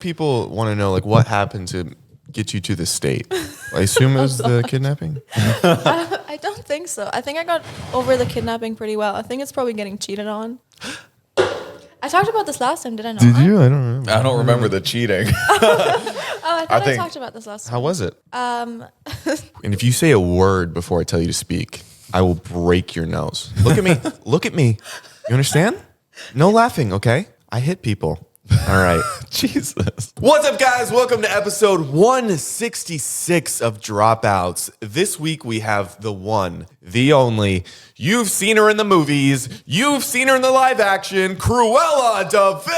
People want to know, like, what happened to get you to this state? I assume it was the kidnapping. I don't think so. I think I got over the kidnapping pretty well. I think it's probably getting cheated on. I talked about this last time, did I not? Did you? I don't remember. I don't remember the cheating. I thought I talked about this last time. How was it? And if you say a word before I tell you to speak, I will break your nose. Look at me. Look at me. You understand? No laughing, okay? I hit people. All right. Jesus. What's up, guys? Welcome to episode 166 of Dropouts. This week we have the one, the only. You've seen her in the movies. You've seen her in the live action, Cruella de Vil.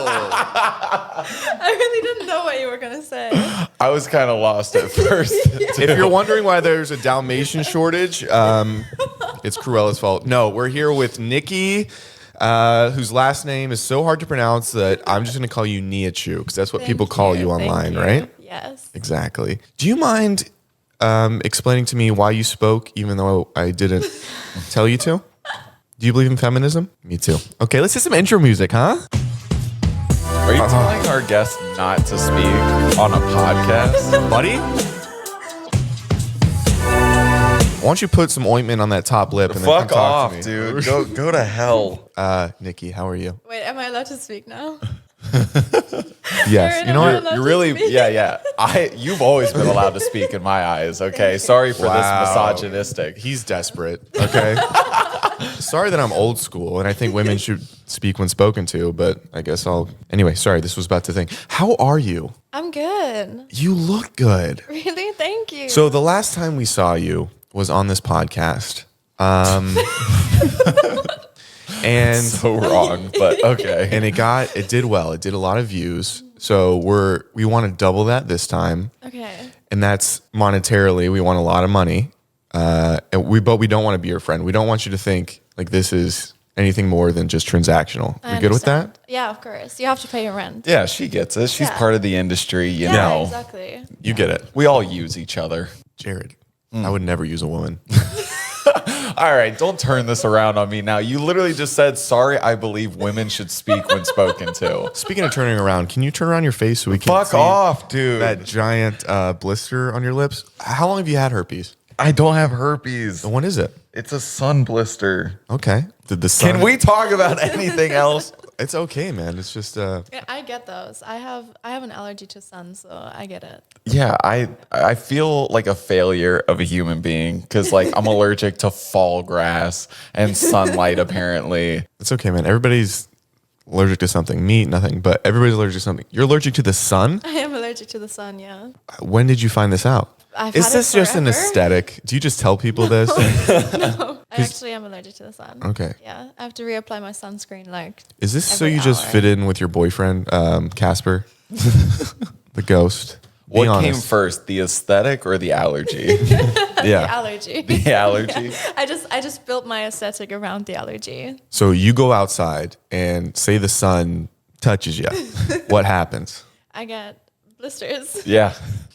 I really didn't know what you were going to say. I was kind of lost at first. If you're wondering why there's a Dalmatian shortage, it's Cruella's fault. No, we're here with Nikki, whose last name is so hard to pronounce that I'm just going to call you Nia Chu, because that's what people call you online, right? Yes. Exactly. Do you mind explaining to me why you spoke, even though I didn't tell you to? Do you believe in feminism? Me too. Okay, let's hit some intro music, huh? Are you telling our guests not to speak on a podcast? Buddy? Why don't you put some ointment on that top lip and then Fuck come talk off, to me? dude. Go to hell. Nikki, how are you? Wait, am I allowed to speak now? Yes. You know what? Allowed You're to really, speak? yeah. You've always been allowed to speak in my eyes, okay? Sorry for this misogynistic. He's desperate, okay? Sorry that I'm old school and I think women should speak when spoken to, but I guess I'll... Anyway, sorry, this was about to think. How are you? I'm good. You look good. Really? Thank you. So the last time we saw you was on this podcast. And So wrong, but okay. and it did well. It did a lot of views. So we want to double that this time. Okay. And that's monetarily, we want a lot of money. But we don't want to be your friend. We don't want you to think like this is anything more than just transactional. I You good with understand. that? Yeah, of course. You have to pay your rent. Yeah, she gets it. She's Yeah. part of the industry, you Yeah, know. exactly. You get it. We all use each other. Jared, I would never use a woman. All right, don't turn this around on me now. You literally just said, sorry, I believe women should speak when spoken to. Speaking of turning around, can you turn around your face so we can Fuck see off, dude. that giant blister on your lips? How long have you had herpes? I don't have herpes. When is it? It's a sun blister. Okay. Did the sun... Can we talk about anything else? It's okay, man. It's just Yeah, I get those. I have an allergy to sun, so I get it. Yeah, I feel like a failure of a human being because like I'm allergic to fall grass and sunlight apparently. it's okay, man. Everybody's allergic to something. Me, nothing, but everybody's allergic to something. You're allergic to the sun? I am allergic to the sun, yeah. When did you find this out? I've Is had this it just an forever. aesthetic? Do you just tell people this? No, I actually am allergic to the sun. Okay. Yeah, I have to reapply my sunscreen like Is this so every you just hour. fit in with your boyfriend, Casper? The ghost? Be What came honest. first, the aesthetic or the allergy? the Yeah. allergy. The allergy. I just built my aesthetic around the allergy. So you go outside and say the sun touches you. What happens? I get blisters. Yeah.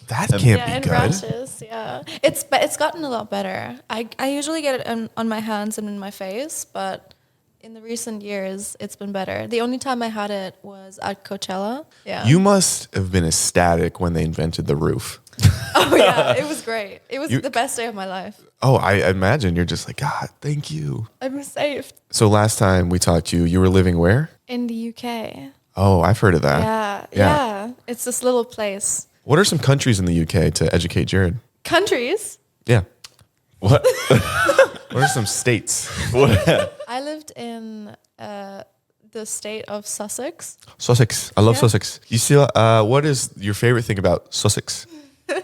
That can't Yeah, be and good. rashes. Yeah, it's gotten a lot better. I usually get it on my hands and in my face, but in the recent years, it's been better. The only time I had it was at Coachella. Yeah. You must have been ecstatic when they invented the roof. Oh yeah, it was great. It was You- the best day of my life. Oh, I imagine you're just like, God, thank you. I was safe So last time we talked to you, you were living where? in the UK. Oh, I've heard of that. Yeah. It's this little place. What are some countries in the UK to educate Jared? Countries. Yeah. What? What are some states? I lived in the state of Sussex. Sussex. I love Yeah. Sussex. You see, what is your favorite thing about Sussex? You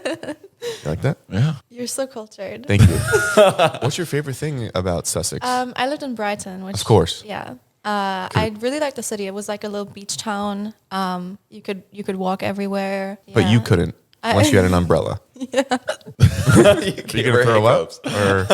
like that? Yeah. You're so cultured. Thank you. What's your favorite thing about Sussex? I lived in Brighton, which Of course. yeah. I really liked the city. It was like a little beach town. You could walk everywhere. But you Yeah. couldn't unless you had an umbrella. You Are you gonna throw up? Or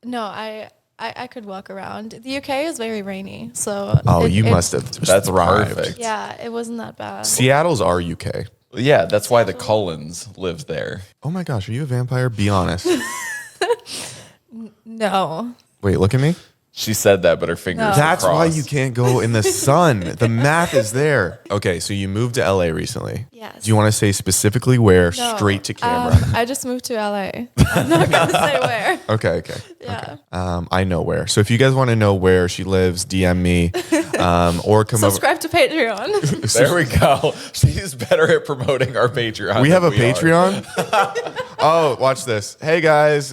No, I could walk around. The UK is very rainy, so you must have just That's thrived. perfect. Yeah, it wasn't that bad. Seattle's our UK. Yeah, that's why the Cullens lived there. Oh my gosh, are you a vampire? Be honest. No, Wait, look at me. She said that, but her fingers. No. That's why crossed. you can't go in the sun. The math is there. Okay, so you moved to LA recently. Yes. Do you want to say specifically where? No, Straight to camera. I just moved to LA. I'm not gonna say where. Okay. Yeah. I know where. So if you guys want to know where she lives, DM me or come Subscribe to Patreon. There we go. She's better at promoting our Patreon. over. We have a than are. Patreon. Oh, watch this. Hey guys,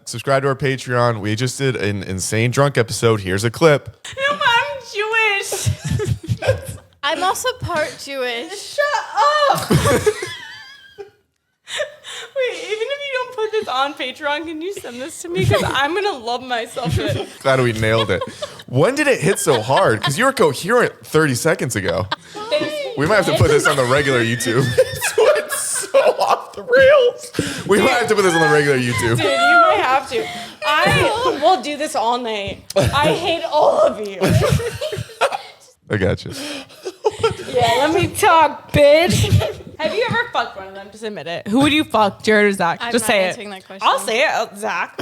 subscribe to our Patreon. We just did an insane drunk episode. Here's a clip. No, I'm Jewish. I'm also part Jewish. Shut up. Wait, even if you don't put this on Patreon, can you send this to me? Because I'm going to love myself with it. Glad we nailed it. When did it hit so hard? Because you were coherent 30 seconds ago. We might have to put this on the regular YouTube. It's so off the rails. We might have to put this on the regular YouTube. Dude, you might have to. I will do this all night. I hate all of you. I got you. Yeah, let me talk, bitch. Have you ever fucked one of them? Just admit it. Who would you fuck, Jared or Zach? I'm Just not say it. answering that question. I'll say it, Zach.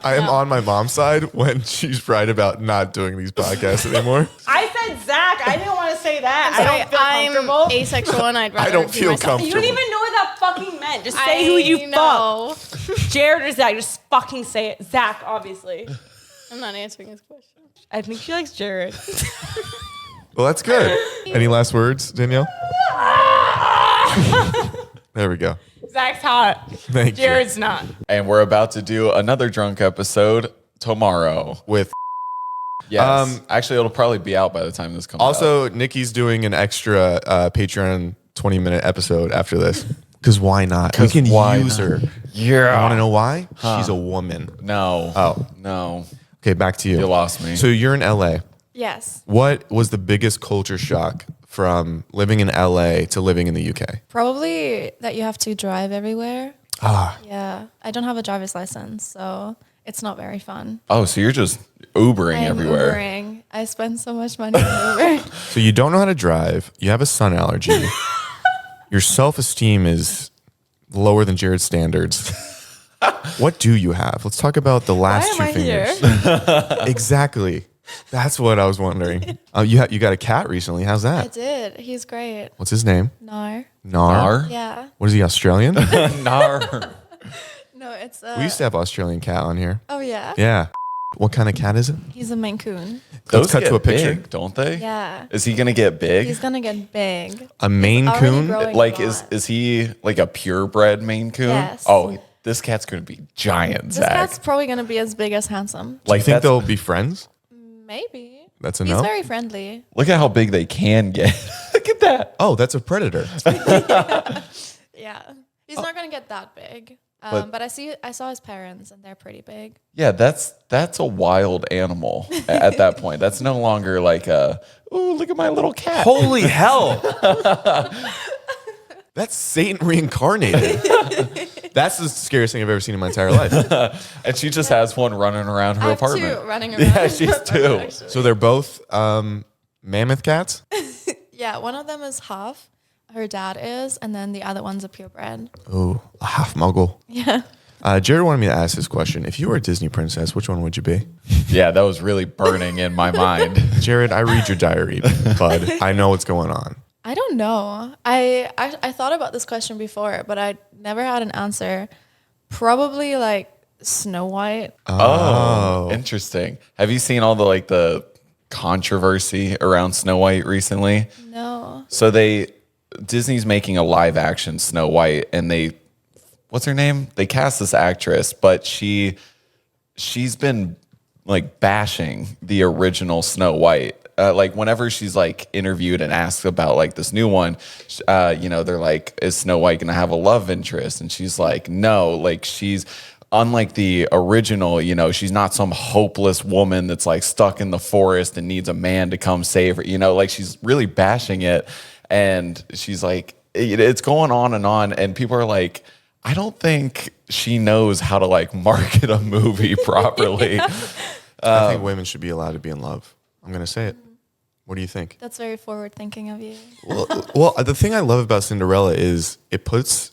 I am on my mom's side when she's right about not doing these podcasts anymore. I said Zach. I didn't want to say that. I don't feel I'm comfortable. asexual and I'd rather I don't be feel myself. You comfortable. don't even know what that fucking meant. Just say who you fuck. fuck. Jared or Zach. Just fucking say it. Zach, obviously. I'm not answering this question. I think she likes Jared. Well, that's good. Any last words, Danielle? There we go. Zach's hot. Thank you. Jared's not. And we're about to do another drunk episode tomorrow. With Yes. Actually, it'll probably be out by the time this comes out. also, Nikki's doing an extra Patreon 20-minute episode after this. Because why not? We 'Cause can why use not? her. Yeah. You want to know why? She's a woman. No. Oh. No. Okay, back to you. You lost me. So you're in LA. Yes. What was the biggest culture shock from living in LA to living in the UK? Probably that you have to drive everywhere. Ah, Yeah. I don't have a driver's license, so it's not very fun. Oh, so you're just Ubering I'm everywhere. Ubering. I spend so much money on Uber. so you don't know how to drive. You have a sun allergy. Your self-esteem is lower than Jared's standards. What do you have? Let's talk about the last Why am two I fingers. Exactly. That's what I was wondering. You got a cat recently. How's I that? did. He's great. What's his name? No. Nar. Yeah. What is he, Australian? Nar. No, it's We used to have Australian cat on here. Oh yeah. Yeah. What kind of cat is it? He's a Maine Coon. Those cut get to a picture. big, don't they? Yeah. Is he gonna get big? He's gonna get big. A Maine already Coon? growing. Like a is lot. is he like a purebred Maine Coon? Yes. Oh, this cat's gonna be giant, This Zach. cat's probably gonna be as big as handsome. Do you Like think that's, they'll be friends? Maybe. That's a He's no? very friendly. look at how big they can get. Look at that. Oh, that's a predator. Yeah. He's not gonna get that big. But- But I saw his parents and they're pretty big. Yeah, that's a wild animal at that point. That's no longer like a ooh, look at my little cat. Holy hell. That's Satan reincarnated. That's the scariest thing I've ever seen in my entire life. And she just has one running around her I have apartment. two running around. Yeah, she's two. So they're both mammoth cats? Yeah, one of them is half. Her dad is, and then the other one's a purebred. Oh, a half muggle. Yeah. Jared wanted me to ask this question. If you were a Disney princess, which one would you be? Yeah, that was really burning in my mind. Jared, I read your diary, bud. I know what's going on. I don't know. I thought about this question before, but I never had an answer. Probably like Snow White. Oh, interesting. Have you seen all the controversy around Snow White recently? No. So Disney's making a live action Snow White, and what's her name? They cast this actress, but she's been like bashing the original Snow White. Like whenever she's like interviewed and asked about like this new one, they're like, is Snow White gonna have a love interest? And she's like, no, like she's unlike the original, she's not some hopeless woman that's like stuck in the forest and needs a man to come save her, like she's really bashing it. And she's like, it's going on, and people are like, I don't think she knows how to like market a movie properly. I think women should be allowed to be in love. I'm going to say it. What do you think? That's very forward thinking of you. Well, the thing I love about Cinderella is it puts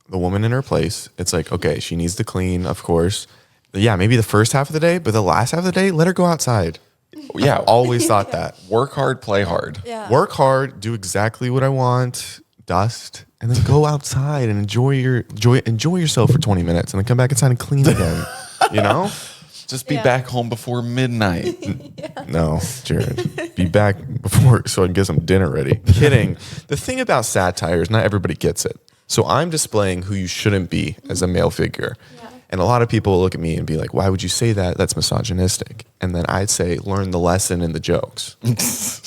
the woman in her place. It's like, okay, she needs to clean, of course. Yeah, maybe the first half of the day, but the last half of the day, let her go outside. Yeah. Always thought that. Work hard, play hard. Yeah. Work hard, do exactly what I want, dust, and then go outside and enjoy yourself for 20 minutes and then come back inside and clean again. You know? Just be Yeah. back home before midnight. No, Jared. Be back before so I can get some dinner ready. Kidding. The thing about satire is not everybody gets it. So I'm displaying who you shouldn't be as a male figure. Yeah. And a lot of people will look at me and be like, why would you say that? That's misogynistic. And then I'd say, learn the lesson in the jokes.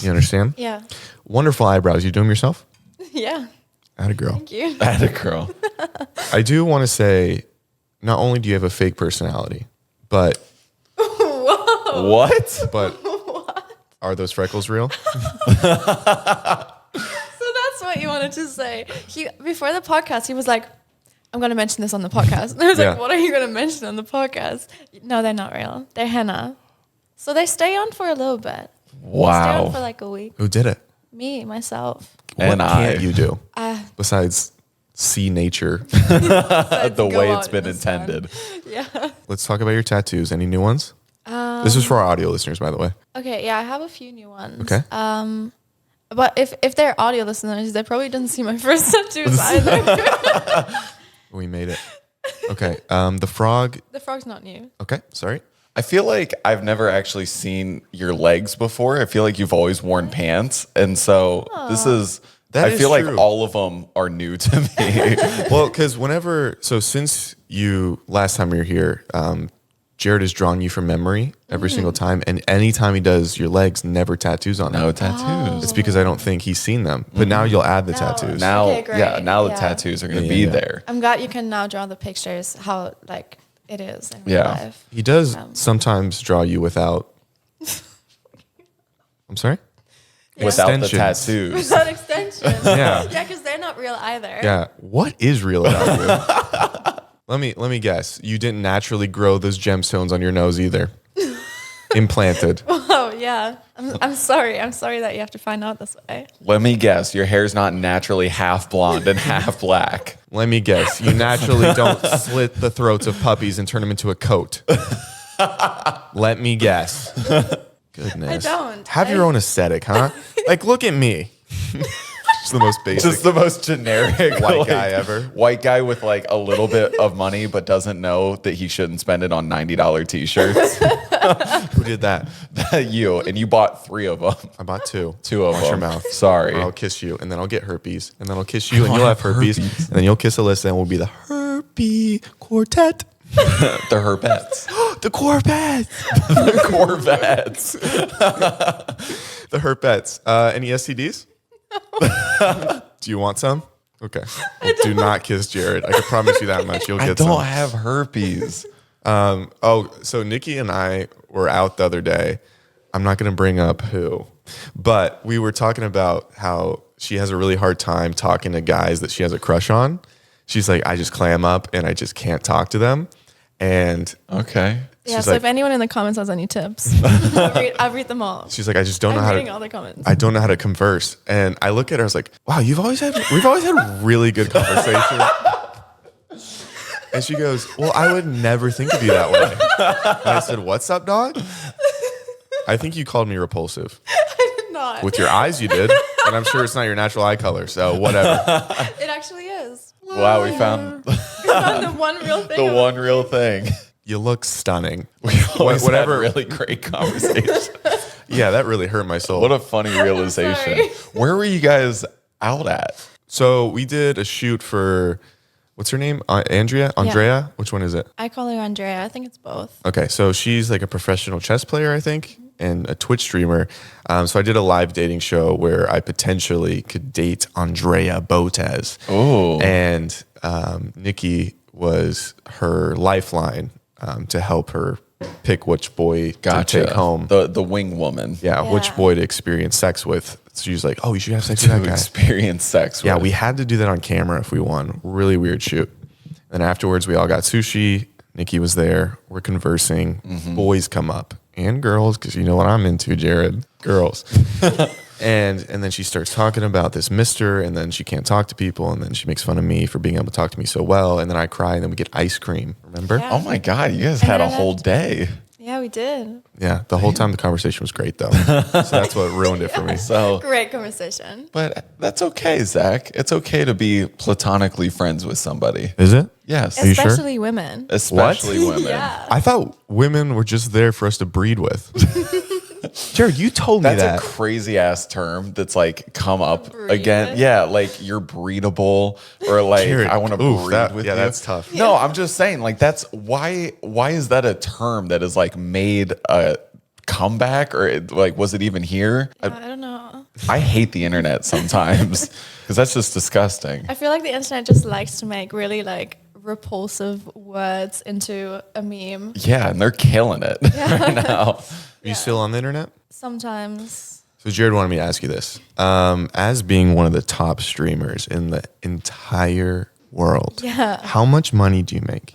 You understand? Yeah. Wonderful eyebrows. You do them yourself? Yeah. Atta girl. Thank you. Atta girl. I do want to say, not only do you have a fake personality, but What? are those freckles real? So that's what you wanted to say. Before the podcast, he was like, I'm going to mention this on the podcast. And I was Yeah. like, what are you going to mention on the podcast? No, they're not real. They're henna. So they stay on for a little bit. Stay on for Wow. like a week. Who did it? Me, myself. And what can't you do Uh, besides see nature? The go way out it's in been the sun. intended. Yeah. Let's talk about your tattoos. Any new ones? This is for our audio listeners, by the way. Okay, yeah, I have a few new ones. Okay. But if they're audio listeners, they probably didn't see my first tattoos either. We made it. Okay. The frog. The frog's not new. Okay. Sorry. I feel like I've never actually seen your legs before. I feel like you've always worn pants. And so this is, That I is feel true. like all of them are new to me. Well, because since last time you were here, Jared has drawn you from memory every single time. And anytime he does your legs, never tattoos on them. No tattoos. It's because I don't think he's seen them. But now you'll add the tattoos. Now, Okay, great. now the Yeah. tattoos are going to Yeah, be yeah. there. I'm glad you can now draw the pictures how like it is in real Yeah. life. He does sometimes draw you without. I'm sorry? Without the Extensions. tattoos. Without extensions. Yeah. Yeah, because they're not real either. Yeah. What is real about you? Let me guess. You didn't naturally grow those gemstones on your nose either. Implanted. Oh yeah. I'm sorry. I'm sorry that you have to find out this way. Let me guess. Your hair's not naturally half blonde and half black. Let me guess. You naturally don't slit the throats of puppies and turn them into a coat. Let me guess. Goodness. I don't. Have your own aesthetic, huh? Like, look at me. Just the most basic Just the most generic white guy ever. White guy with like a little bit of money, but doesn't know that he shouldn't spend it on $90 t-shirts. Who did that? You, and you bought 3 of them. I bought 2. Two of Wash them. your mouth. Sorry. Or I'll kiss you, and then I'll get herpes, and then I'll kiss you, and you'll have herpes, and then you'll kiss Alyssa, and we'll be the herpes quartet. The Herbettes. The Corvettes. The Corvettes. The herpets. Any STDs? Do you want some? Okay. Well, do not kiss Jared. I can promise you that much. You'll I get don't some. have herpes. So Nikki and I were out the other day. I'm not going to bring up who, but we were talking about how she has a really hard time talking to guys that she has a crush on. She's like, I just clam up and I just can't talk to them. And Okay. Yeah, she's so like, if anyone in the comments has any tips, I'll read them all. she's like, I just don't know I'm how reading to. all the comments. I don't know how to converse. And I look at her, I was like, wow, we've always had really good conversation. And she goes, well, I would never think of you that way. And I said, what's up, dog? I think you called me repulsive. Not. With your eyes, you did. And I'm sure it's not your natural eye color. So whatever. It actually is. Wow, we found We found the one real thing. the one real thing. You look stunning. Always Whatever. had really great conversation. Yeah, that really hurt my soul. What a funny realization. sorry. Where were you guys out at? So we did a shoot for, what's her name? Andrea? Andrea? Which one is it? I call her Andrea. I think it's both. Okay, so she's like a professional chess player, I think, and a Twitch streamer. So I did a live dating show where I potentially could date Andrea Botez. Oh. And Nikki was her lifeline to help her pick which boy to take home. The wing woman. Yeah, which Yeah. boy to experience sex with. So she was like, oh, you should have sex with To that guy. experience sex Yeah, with. we had to do that on camera if we won. Really weird shoot. And afterwards, we all got sushi. Nikki was there. We're conversing. Boys come up and girls, because you know what I'm into, Jared. Girls. And then she starts talking about this mister, and then she can't talk to people, and then she makes fun of me for being able to talk to me so well, and then I cry, and then we get ice cream. Remember? Yeah. Oh my God, you guys And had a then I whole left. day. Yeah, we did. Yeah, the whole time the conversation was great though. So that's what ruined it for me. So, Great conversation. but that's okay, Zach. It's okay to be platonically friends with somebody. Is it? Yes, Are you sure? Especially women. especially women. Yeah. I thought women were just there for us to breed with. Jared, you told me That's that. a crazy ass term that's like come up Breed again. with? Yeah, like you're breedable or like Jared, I want to oof, breed that- with yeah, you. that's tough. No, I'm just saying like that's why is that a term that is like made a comeback or like was it even here? I don't know. I hate the internet sometimes because that's just disgusting. I feel like the internet just likes to make really like repulsive words into a meme. Yeah, and they're killing it right now. Are you still on the internet? Sometimes. So Jared wanted me to ask you this. As being one of the top streamers in the entire world, Yeah. how much money do you make?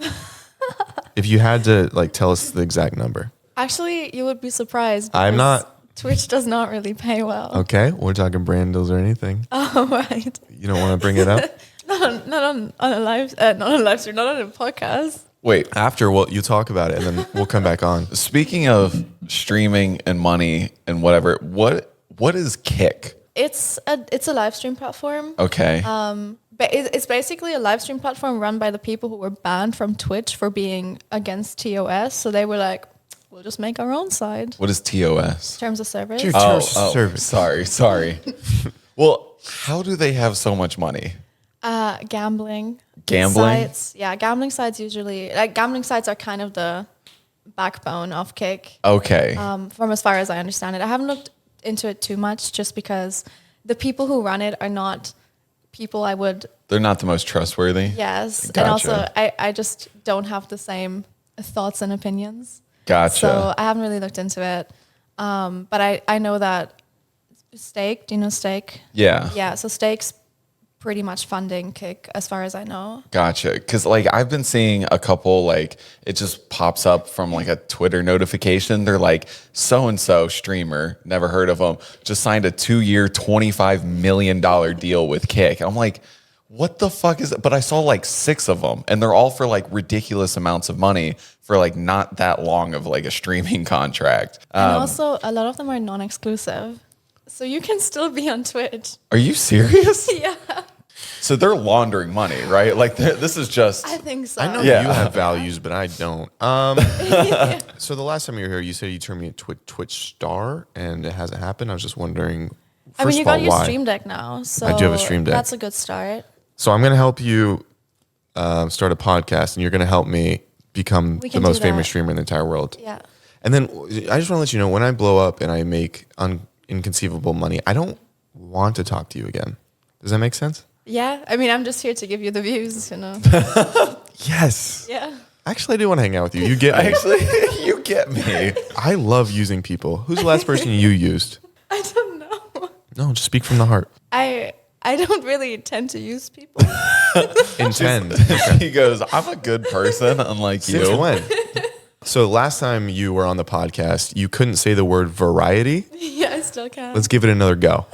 If you had to like tell us the exact number. Actually, you would be surprised. I'm because not. Twitch does not really pay well. Okay, we're talking brand deals or anything. Oh, right. You don't want to bring it up? Not on a live, not on a live stream, not on a podcast. Wait, After, well, you talk about it and then we'll come back on. speaking of streaming and money and whatever, what is Kick? It's a live stream platform. Okay. But it's basically a live stream platform run by the people who were banned from Twitch for being against TOS. So they were like, we'll just make our own side. What is TOS? Terms of service. Dude, Oh, Terms of service. sorry. Well, how do they have so much money? Gambling. Gambling? Sites. Yeah, gambling sites usually, like gambling sites are kind of the backbone of Kick. Okay. From as far as I understand it. I haven't looked into it too much just because the people who run it are not people I would, They're not the most trustworthy. yes. Gotcha. And also I just don't have the same thoughts and opinions. Gotcha. So I haven't really looked into it. But I know that Stake, do you know Stake? Yeah. Yeah, so Stake's pretty much funding Kick as far as I know. Gotcha. Because like I've been seeing a couple like it just pops up from like a Twitter notification. They're like so and so streamer, never heard of them, just signed a 2-year, $25 million deal with Kick. I'm like, what the fuck is it? But I saw like 6 of them, and they're all for like ridiculous amounts of money for like not that long of like a streaming contract. And also a lot of them are non-exclusive. So you can still be on Twitch. Are you serious? Yeah, So they're laundering money, right? Like this is just. I think so. I know Yeah. you have values, but I don't. So the last time you were here, you said you turned me a Twitch star, and it hasn't happened. I was just wondering. First I mean, you of all, got your why? Stream Deck now. So I do have a Stream Deck. That's a good start. So I'm going to help you start a podcast, and you're going to help me become We the can most do famous that. streamer in the entire world. Yeah. And then I just want to let you know, when I blow up and I make inconceivable money, I don't want to talk to you again. Does that make sense? Yeah. I mean, I'm just here to give you the views, you know. Yes. Yeah. Actually, I do want to hang out with you. You get me. Actually, you get me. I love using people. Who's the last person you used? I don't know. No, just speak from the heart. I don't really tend to use people. Intend. He goes, I'm a good person, unlike Since you. when? So last time you were on the podcast, you couldn't say the word variety. Yeah, I still can. Let's give it another go.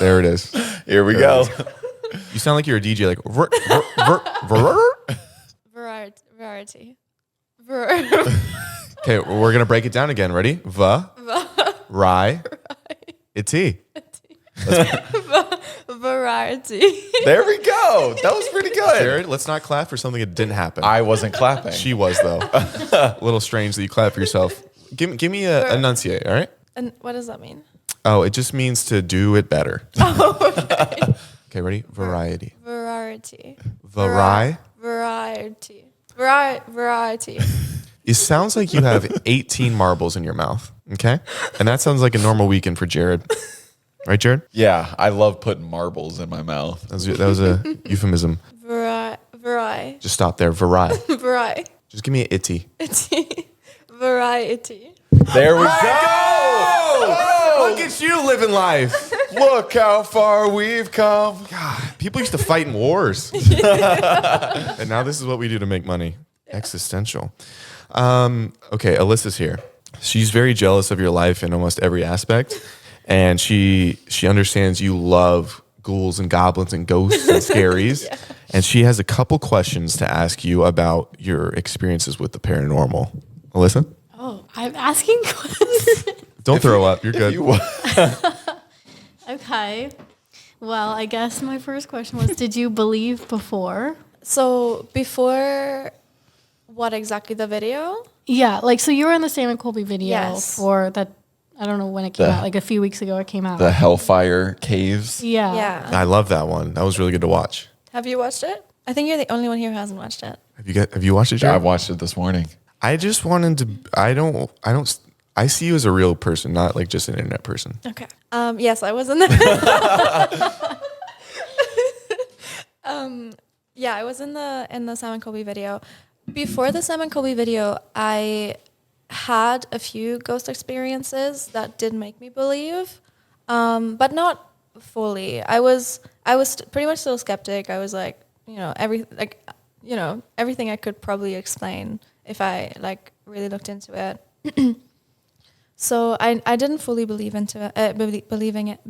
There it is. Here we go. You sound like you're a DJ, like Variety. Okay, we're gonna break it down again. Ready? Rye. Iti. Variety. There we go. That was pretty good. Jared, let's not clap for something that didn't happen. I wasn't clapping. She was though. A little strange that you clap for yourself. Give me a enunciate. All right. And what does that mean? Oh, it just means to do it better. Okay, ready? Variety. Variety. Variety. Variety. It sounds like you have 18 marbles in your mouth. Okay, and that sounds like a normal weekend for Jared. Right, Jared? Yeah, I love putting marbles in my mouth. That was a euphemism. Variety. Just stop there. Variety. Variety. Just give me an itty. Variety. There we go. Look at you living life. Look how far we've come. People used to fight in wars. And now this is what we do to make money. Existential. Okay, Alyssa's here. She's very jealous of your life in almost every aspect, and she understands you love ghouls and goblins and ghosts and scaries, and she has a couple questions to ask you about your experiences with the paranormal. Alyssa, Oh, I'm asking questions. don't throw up. You're good. Okay. Well, I guess my first question was, did you believe before? So before what exactly the video? Yeah, like, so you were in the Sam and Colby video Yes. for that, I don't know when it came out, like a few weeks ago it came out. The Hellfire Caves. Yeah. Yeah. I love that one. That was really good to watch. Have you watched it? I think you're the only one here who hasn't watched it. Have you watched it, Yeah, I Jared? watched it this morning. I just wanted to. I see you as a real person, not like just an internet person. Okay. Yes, I was in the. Yeah, I was in the Sam and Colby video. Before the Sam and Colby video, I had a few ghost experiences that did make me believe, but not fully. I was pretty much still skeptic. I was like, everything I could probably explain if I like really looked into it. So I didn't fully believe into it, believing it.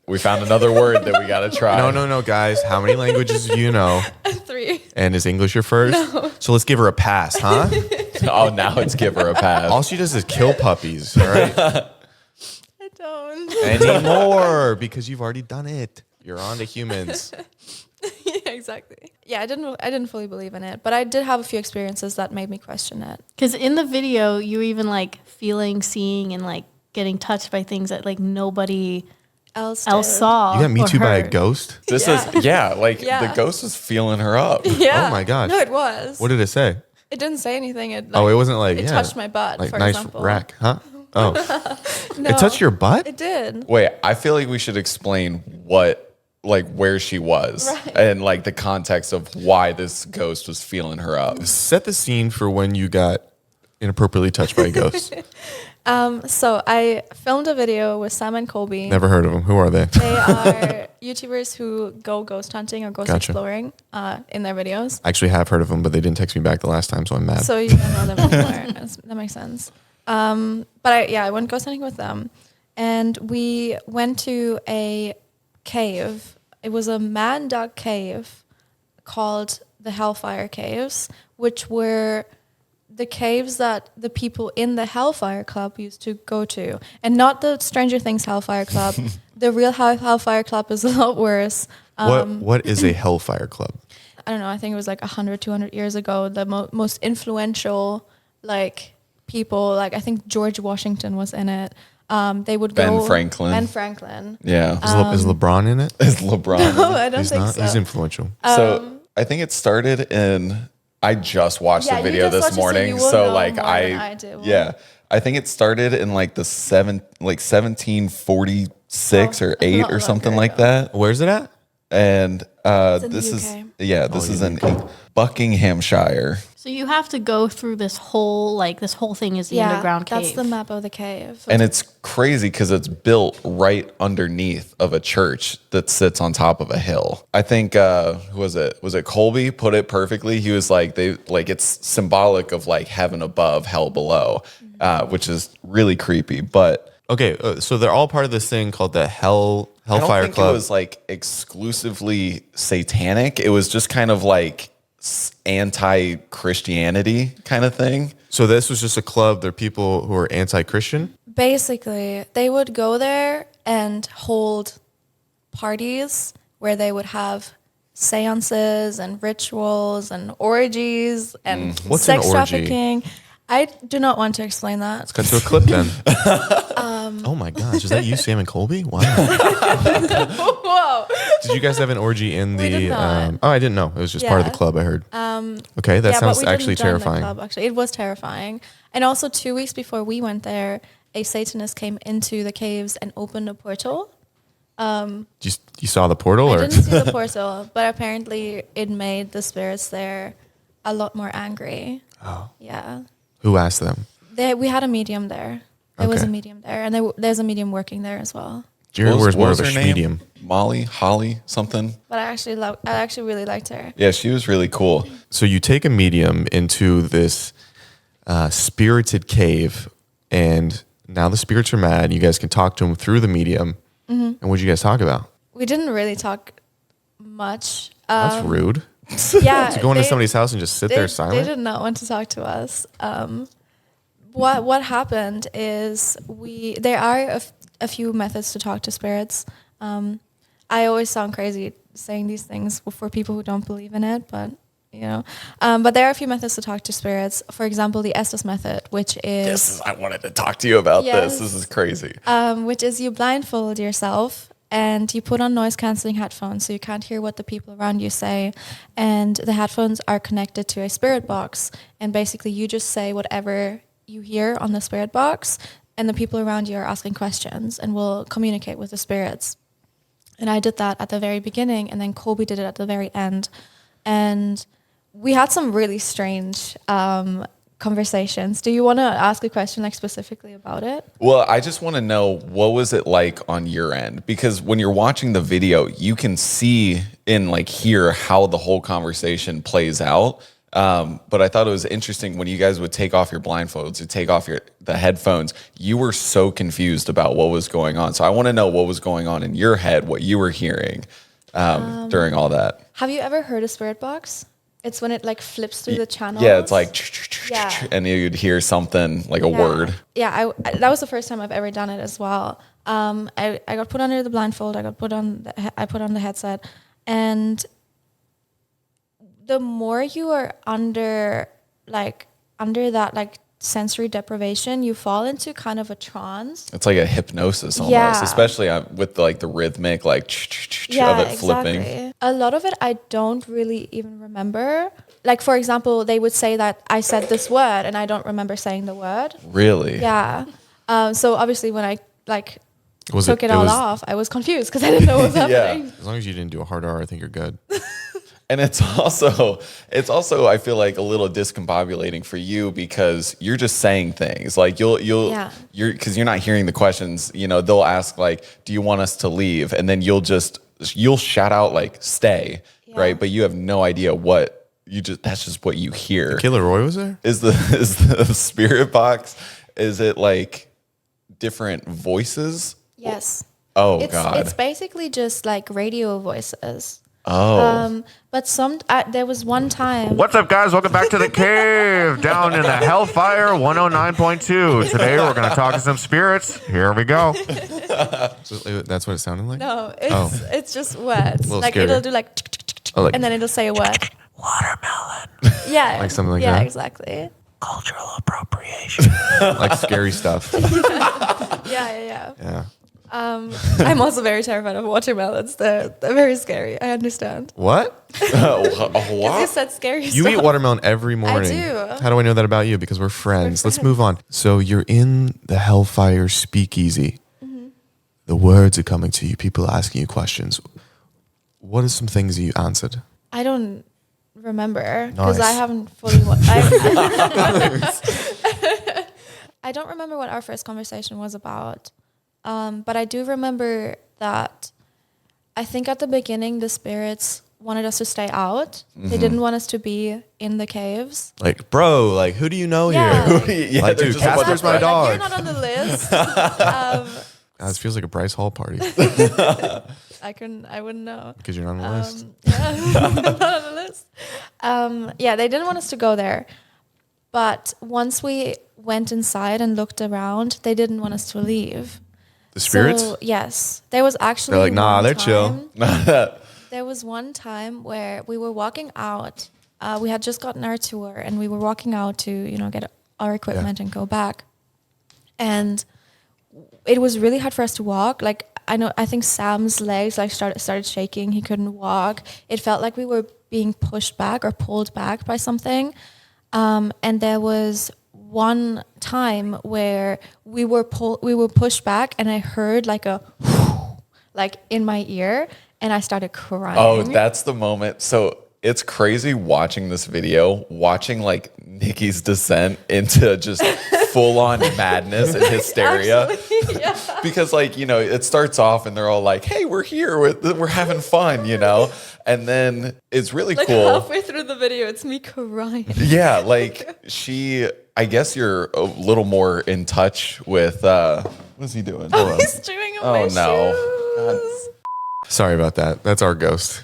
We found another word that we got to try. No, guys. How many languages do you know? 3. And is English your first? No. So let's give her a pass, huh? Oh, now it's give her a pass. All she does is kill puppies, all right? I don't. Anymore, because you've already done it. You're on to humans. Yeah, exactly. Yeah, I didn't fully believe in it, but I did have a few experiences that made me question it. Because in the video, you were even like feeling, seeing, and like getting touched by things that like nobody else Did. saw. You got me or too by a heard. ghost? This Yeah. is, Yeah. the ghost is feeling her up. Yeah. Oh my gosh. No, it was. What did it say? It didn't say anything. It Oh, it wasn't like, it yeah. touched my butt, Like, for nice example. rack, huh? Oh. No, It touched your butt? It did. Wait, I feel like we should explain where she was Right. and like the context of why this ghost was feeling her up. Set the scene for when you got inappropriately touched by a ghost. So I filmed a video with Sam and Colby. Never heard of them. Who are they? They are YouTubers who go ghost hunting or ghost Gotcha. exploring in their videos. I actually have heard of them, but they didn't text me back the last time, so I'm mad. So you don't know them anymore. That makes sense. But I went ghost hunting with them, and we went to a cave. It was a man-dug cave called the Hellfire Caves, which were the caves that the people in the Hellfire Club used to go to, and not the Stranger Things Hellfire Club. The real Hellfire Club is a lot worse. What is a Hellfire Club? I don't know, I think it was like 100, 200 years ago, the most influential, like, people, like, I think George Washington was in it. They would Ben go... Franklin. Ben Franklin. Yeah. Is LeBron in it? Is LeBron. No, I don't He's think not. so. He's influential. So I think it started in. I just watched Yeah, the you video just this watched it, so morning, you will so know like more than I do. yeah, I think it started in like the 1746 or a 8 lot or something longer like ago. that. Where's it at? And in the this UK. this is in Buckinghamshire. So you have to go through this whole thing is the underground cave. That's the map of the cave. And it's crazy because it's built right underneath of a church that sits on top of a hill. I think who was it? Was it Colby put it perfectly? He was like it's symbolic of like heaven above, hell below, which is really creepy. But Okay, so they're all part of this thing called the I Hellfire don't think Club. it was like exclusively satanic. It was just kind of like anti-Christianity kind of thing. So this was just a club. They're people who are anti-Christian. Basically, they would go there and hold parties where they would have seances and rituals and orgies and What's an sex orgy? trafficking. I do not want to explain that. Let's cut to a clip then. Oh my gosh, is that you, Sam and Colby? Wow. Whoa. Did you guys have an orgy in We the? did not. Oh, I didn't know. It was just part of the Yeah. club. I heard. Okay, that Yeah, but sounds we didn't actually join the terrifying. club, actually. It was terrifying. And also 2 weeks before we went there, a Satanist came into the caves and opened a portal. You saw the portal, I or didn't see the portal, but apparently it made the spirits there a lot more angry. Oh. Yeah. who asked them? We had a medium there. There was a Okay. medium there, and there's a medium working there as well. Jared wears more of a her name? medium. Molly, Holly, something. But I actually really liked her. Yeah, she was really cool. So you take a medium into this spirited cave, and now the spirits are mad. You guys can talk to them through the medium. And what'd you guys talk about? We didn't really talk much. That's rude. Yeah, To go into somebody's house and just sit there silent? They did not want to talk to us. What happened is there are a few methods to talk to spirits. I always sound crazy saying these things for people who don't believe in it, but but there are a few methods to talk to spirits. For example, the Estes method, which is I wanted to talk to you about Yes. this. This is crazy. which is you blindfold yourself and you put on noise canceling headphones so you can't hear what the people around you say. And the headphones are connected to a spirit box. And basically you just say whatever you hear on the spirit box, and the people around you are asking questions and will communicate with the spirits. And I did that at the very beginning, and then Colby did it at the very end. And we had some really strange conversations. Do you want to ask a question like specifically about it? Well, I just want to know, what was it like on your end? Because when you're watching the video, you can see and like hear how the whole conversation plays out. But I thought it was interesting when you guys would take off your blindfolds, you take off the headphones, you were so confused about what was going on. So I want to know what was going on in your head, what you were hearing during all that. Have you ever heard a spirit box? It's when it like flips through the channels. Yeah, it's like, Yeah. and you'd hear something like a word. Yeah, that was the first time I've ever done it as well. I got put under the blindfold. I put on the headset, and the more you are under that like sensory deprivation, you fall into kind of a trance. It's like a hypnosis almost, Yeah. especially with like the rhythmic like of it flipping. Exactly. A lot of it I don't really even remember. Like for example, they would say that I said this word and I don't remember saying the word. Really? Yeah. So obviously when I like Was took it it all was- off, I was confused because I didn't know what was happening. As long as you didn't do a hard R, I think you're good. And it's also I feel like a little discombobulating for you because you're just saying things like you're because you're not hearing the questions. They'll ask like, "Do you want us to leave?" And then you'll shout out like, "Stay," right? But you have no idea what that's just what you hear. Killer Roy was there? Is the spirit box? Is it like different voices? Yes. Oh It's God. basically just like radio voices. Oh. But there was one time. What's up, guys? Welcome back to the cave down in the Hellfire 109.2. Today we're going to talk to some spirits. Here we go. So that's what it sounded like? No, it's just words. little Like scary. it'll do like, Oh, like and then it'll say a word. Watermelon. Yeah. Like something like yeah, that? exactly. Cultural appropriation. like scary stuff. Yeah. Yeah. I'm also very terrified of watermelons. They're very scary. I understand. What? You What? said scary You stuff. eat watermelon every morning. do. How do I know that about you? Because we're friends. Let's move on. So you're in the Hellfire Speakeasy. Mm-hmm. The words are coming to you. People are asking you questions. What are some things you answered? I don't remember because I Nice. haven't fully watched. I don't remember what our first conversation was about, but I do remember that I think at the beginning the spirits wanted us to stay out. They didn't want us to be in the caves. Like, bro, like, who do you know Yeah. here? Yeah, Like, there's dude, just a bunch Casper's of my friends. dog. Like, you're not on the list. God, this feels like a Bryce Hall party I wouldn't know. because you're not on the list. Yeah, not on the list. Yeah, they didn't want us to go there. But once we went inside and looked around, they didn't want us to leave. The spirits? So, yes. There was actually They're like, nah, one they're chill. time- There was one time where we were walking out. We had just gotten our tour and we were walking out to, get our equipment and go back. And it was really hard for us to walk. Like, I think Sam's legs started shaking. He couldn't walk. It felt like we were being pushed back or pulled back by something. And there was one time where we were pushed back, and I heard like a like in my ear, and I started crying. Oh, that's the moment. So it's crazy watching this video, watching like Nikki's descent into just full on madness and hysteria. Because like, you know, it starts off and they're all like, hey, we're here, we're having fun, you know? And then it's really Like cool. halfway through the video, it's me crying. Yeah, like I guess you're a little more in touch with, what's he doing? Hold on. He's chewing on Oh, my no. shoes. Sorry about that. That's our ghost.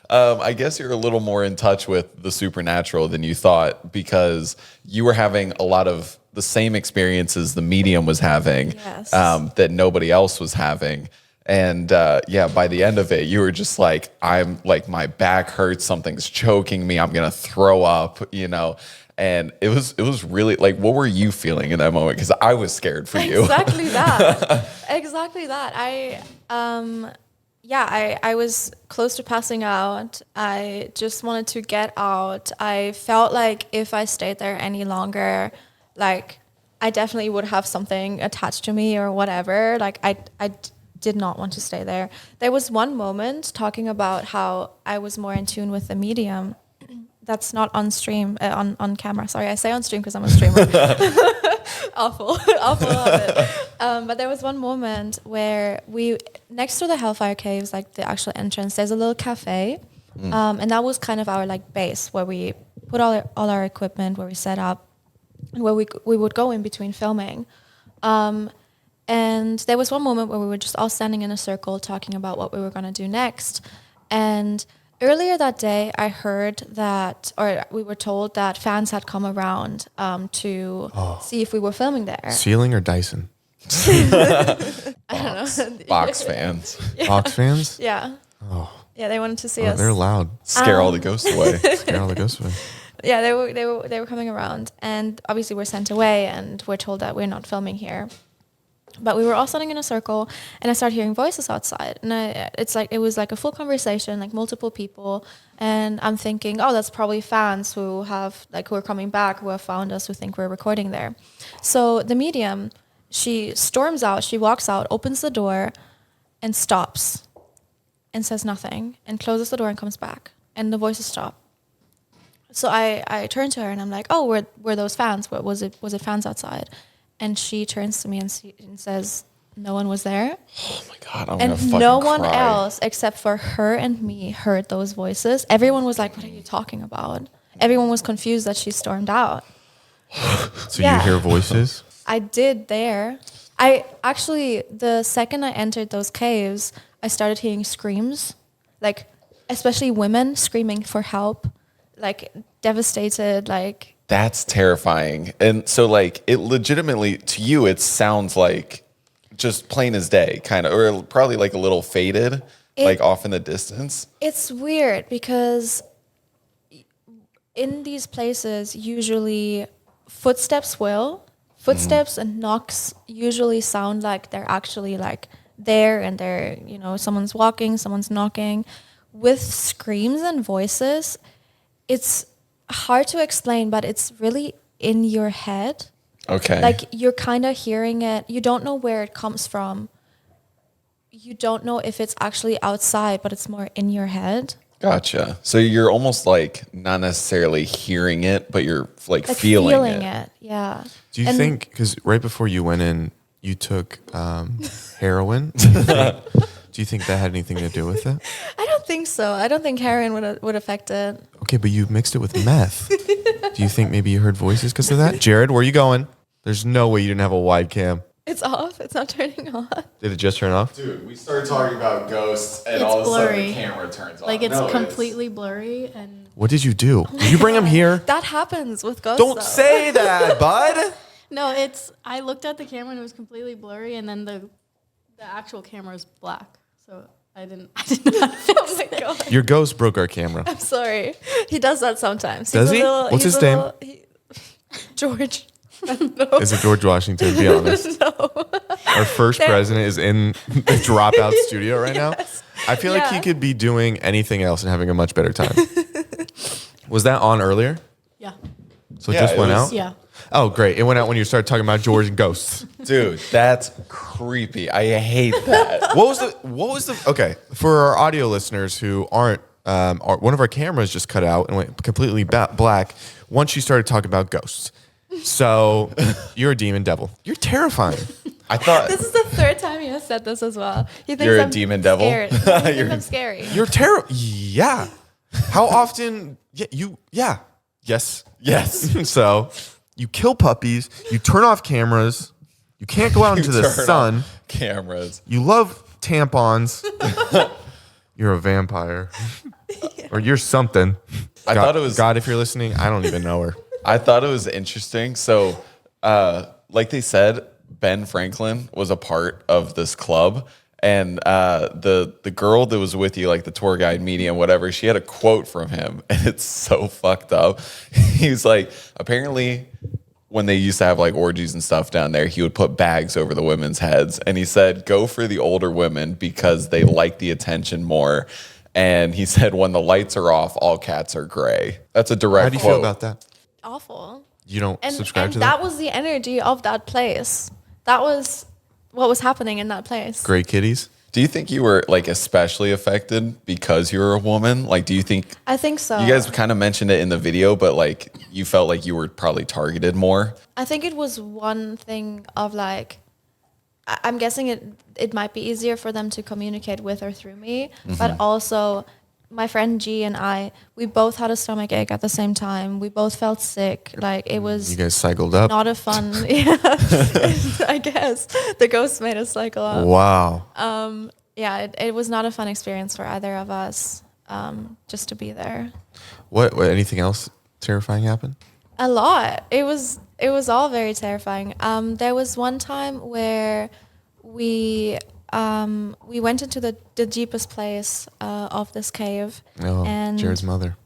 I guess you're a little more in touch with the supernatural than you thought because you were having a lot of the same experiences the medium was having Yes. that nobody else was having. And yeah, by the end of it, you were just like, I'm like, my back hurts, something's choking me, I'm gonna throw up, you know. And it was really like, what were you feeling in that moment? Because I was scared for you. Exactly that. Exactly that. I was close to passing out. I just wanted to get out. I felt like if I stayed there any longer, like I definitely would have something attached to me or whatever. Like I did not want to stay there. There was one moment talking about how I was more in tune with the medium. That's not on stream, on camera. Sorry, I say on stream because I'm a streamer. awful habit. But there was one moment where next to the Hellfire Caves, like the actual entrance, there's a little cafe. And that was kind of our like base where we put all our equipment, where we set up, and where we would go in between filming. And there was one moment where we were just all standing in a circle talking about what we were going to do next. And earlier that day, I heard that, or we were told that fans had come around to see if we were filming there. Ceiling or Dyson? Box fans. Box fans? Yeah. Oh. Yeah, they wanted to see Oh, us. they're loud. Scare all the ghosts away. Scare all the ghosts away. Yeah, they were coming around, and obviously we're sent away, and we're told that we're not filming here. But we were all standing in a circle, and I started hearing voices outside, and it was like a full conversation, like multiple people, and I'm thinking, oh, that's probably fans who are coming back, who have found us, who think we're recording there. So the medium, she storms out, she walks out, opens the door, and stops, and says nothing, and closes the door and comes back, and the voices stop. So I turn to her and I'm like, oh, were those fans? Was it fans outside? And she turns to me and says, no one was there. Oh my God, I'm gonna fucking And no one cry. else except for her and me heard those voices. Everyone was like, what are you talking about? Everyone was confused that she stormed out. So Yeah. you hear voices? I did there. The second I entered those caves, I started hearing screams, like especially women screaming for help, like devastated, like. That's terrifying. And so like it legitimately to you it sounds like just plain as day kind of, or probably like a little faded, like off in the distance. It's weird because in these places usually footsteps and knocks usually sound like they're actually like there, and they're, you know, someone's walking, someone's knocking. With screams and voices, it's hard to explain, but it's really in your head. Okay. Like you're kind of hearing it. You don't know where it comes from. You don't know if it's actually outside, but it's more in your head. Gotcha. So you're almost like not necessarily hearing it, but you're like feeling it. Yeah. Do you think, because right before you went in, you took heroin? Do you think that had anything to do with it? I don't think so. I don't think heroin would affect it. Okay, but you mixed it with meth. Do you think maybe you heard voices because of that? Jared, where are you going? There's no way you didn't have a wide cam. It's off. It's not turning on. Did it just turn off? Dude, we started talking about ghosts and It's all of a sudden blurry. the camera turns on. Like it's No, completely blurry and What did you do? Did you bring him here? That happens with ghosts. Don't though. say that, bud. no, I looked at the camera and it was completely blurry, and then the actual camera is black. So I did not fix Oh my god. Your ghost broke our camera. I'm sorry. He does that sometimes. Does he? What's his name? George. Is it George Washington? Be honest. No. Our first president is in the Dropout studio right now. I feel like he Yeah. could be doing anything else and having a much better time. Was that on earlier? Yeah. So it Yeah, just it went was- out? Yeah. Oh, great. It went out when you started talking about George and ghosts. Dude, that's creepy. I hate that. What was the okay, for our audio listeners who aren't one of our cameras just cut out and went completely black once she started talking about ghosts. So you're a demon devil. You're terrifying. I thought This is the third time he has said this as well. He thinks You're a I'm demon devil? Scared. No, he thinks I'm scary. You're terrible. Yeah. How often? Yeah. Yes. yes. So you kill puppies. You turn off cameras. You can't go out into the Turn sun. off cameras. You love tampons. You're a vampire. Or you're something. I God, thought it was God, if you're listening, I don't even know her. I thought it was interesting. So, like they said, Ben Franklin was a part of this club, and the girl that was with you, like the tour guide, medium, whatever, she had a quote from him, and it's so fucked up. He's like, apparently, when they used to have like orgies and stuff down there, he would put bags over the women's heads, and he said, "Go for the older women because they like the attention more." And he said, "When the lights are off, all cats are gray." That's a direct How do you quote. feel about that? Awful. You don't And subscribe to that? that was the energy of that place. That was what was happening in that place. Gray kitties? Do you think you were like especially affected because you were a woman? Like, do you think I think so. you guys kind of mentioned it in the video, but like you felt like you were probably targeted more? I think it was one thing of like, I'm guessing it might be easier for them to communicate with or through me, but also my friend G and I, we both had a stomach ache at the same time. We both felt sick. Like it was You guys cycled up? not a fun. Yeah, I guess the ghost made us cycle up. Wow. Yeah, it was not a fun experience for either of us. Just to be there. What anything else terrifying happened? A lot. It was all very terrifying. There was one time where we went into the deepest place of this cave. Oh, and Jared's mother.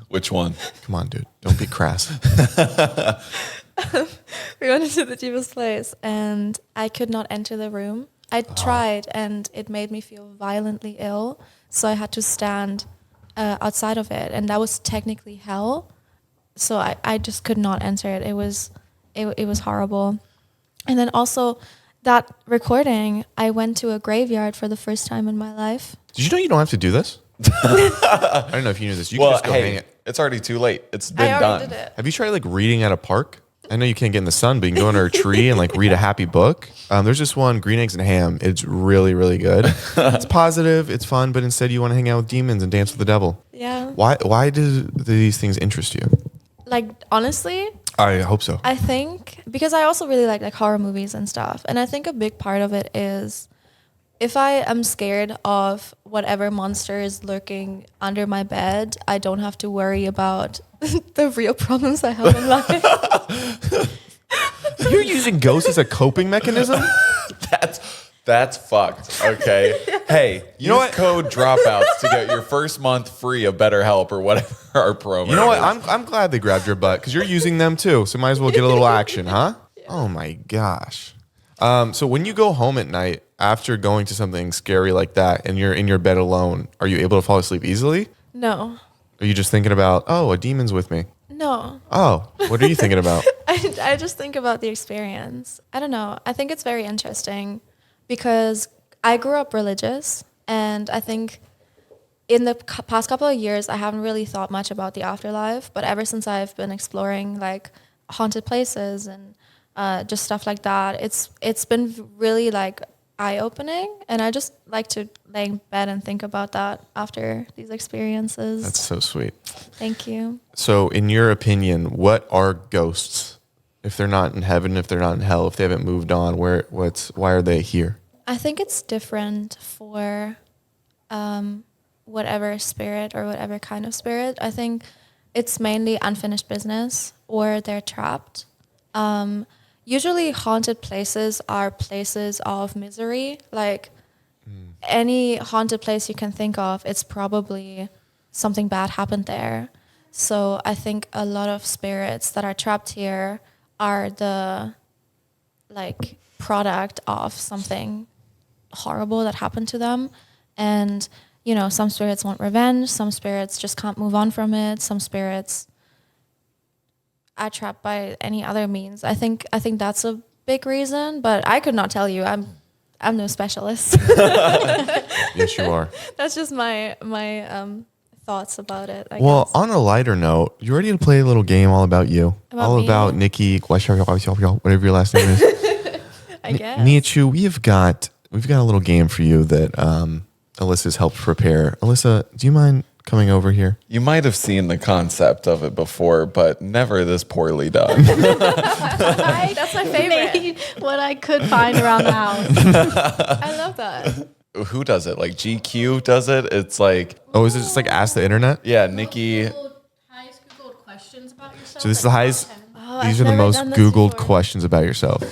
Which one? Come on, dude. Don't be crass. we went into the deepest place, and I could not enter the room. I tried, and it made me feel violently ill. So I had to stand outside of it, and that was technically hell. So I just could not enter it. It was horrible. And then also that recording, I went to a graveyard for the first time in my life. Did you know you don't have to do this? I don't know if you knew this. You can Well, just go hang hey, it. it's already too late. It's been I already done. did it. Have you tried like reading at a park? I know you can't get in the sun, but you can go under a tree and like read a happy book. There's this one, Green Eggs and Ham. It's really, really good. It's positive, it's fun, but instead you want to hang out with demons and dance with the devil. Yeah. Why do these things interest you? Like, honestly, I hope so. I think because I also really like horror movies and stuff. And I think a big part of it is if I am scared of whatever monster is lurking under my bed, I don't have to worry about the real problems I have in life. You're using ghosts as a coping mechanism? That's fucked. Okay. Hey, you know what? Code Dropouts to get your first month free of BetterHelp or whatever our promo. You know what? is. I'm glad they grabbed your butt because you're using them too. So might as well get a little action, huh? Oh my gosh. So when you go home at night after going to something scary like that and you're in your bed alone, are you able to fall asleep easily? No. Are you just thinking about, oh, a demon's with me? No. Oh, what are you thinking about? I just think about the experience. I don't know. I think it's very interesting because I grew up religious, and I think in the past couple of years, I haven't really thought much about the afterlife. But ever since I've been exploring like haunted places and just stuff like that, it's been really like eye-opening, and I just like to lay in bed and think about that after these experiences. That's so sweet. Thank you. So in your opinion, what are ghosts? If they're not in heaven, if they're not in hell, if they haven't moved on, why are they here? I think it's different for whatever spirit or whatever kind of spirit. I think it's mainly unfinished business, or they're trapped. Usually haunted places are places of misery. Like any haunted place you can think of, it's probably something bad happened there. So I think a lot of spirits that are trapped here are the like product of something horrible that happened to them. And, you know, some spirits want revenge, some spirits just can't move on from it, some spirits are trapped by any other means. I think that's a big reason, but I could not tell you. I'm no specialist. Yes, you are. That's just my thoughts about it. I Well, guess. on a lighter note, you ready to play a little game all about you? About all me? about Nikki, whatever your last name is. I guess. Nia Chu, we've got a little game for you that Alyssa's helped prepare. Alyssa, do you mind coming over here? You might have seen the concept of it before, but never this poorly done. That's my favorite. Made what I could find around the house. I love that. Who does it? Like GQ does it? It's like, Oh, is it just like Ask the Internet? yeah, Nikki. Highest Googled questions about yourself. So this is the highest. Oh, These I've are the never most done this Googled before. questions about yourself.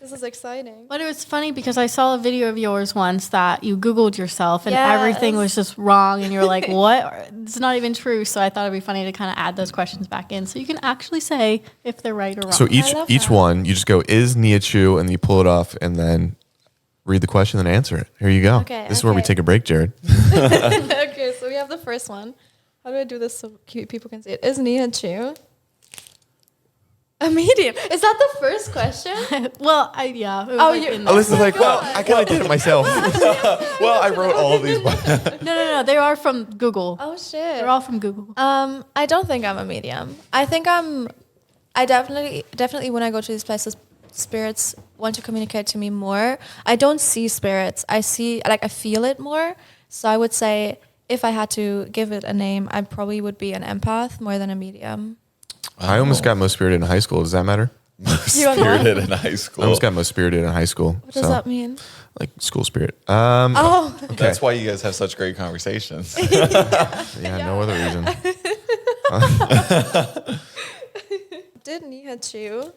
This is exciting. But it was funny because I saw a video of yours once that you Googled yourself and everything Yes. was just wrong. And you were like, what? It's not even true. So I thought it'd be funny to kind of add those questions back in so you can actually say if they're right or wrong. So each love each that. one, you just go, is Nia Chu, and you pull it off, and then read the question and answer it. Here you go. Okay, This is where we okay. take a break, Jared. Okay, so we have the first one. How do I do this so people can see it? Is Nia Chu a medium? Is that the first question? well, yeah. It was Oh, like you- in there. Alyssa's like, well, I kind of did it myself. Well, I wrote all of these. No. They are from Google. Oh shit. They're all from Google. I don't think I'm a medium. I think I definitely when I go to these places, spirits want to communicate to me more. I don't see spirits. I feel it more. So I would say if I had to give it a name, I probably would be an empath more than a medium. I almost got most spirited in high school. Does that matter? You are not? Spirited in high I school. almost got most spirited in high school. What does that mean? Like school spirit. Oh, That's why you guys have such great conversations. Yeah, no other reason. did Nihachu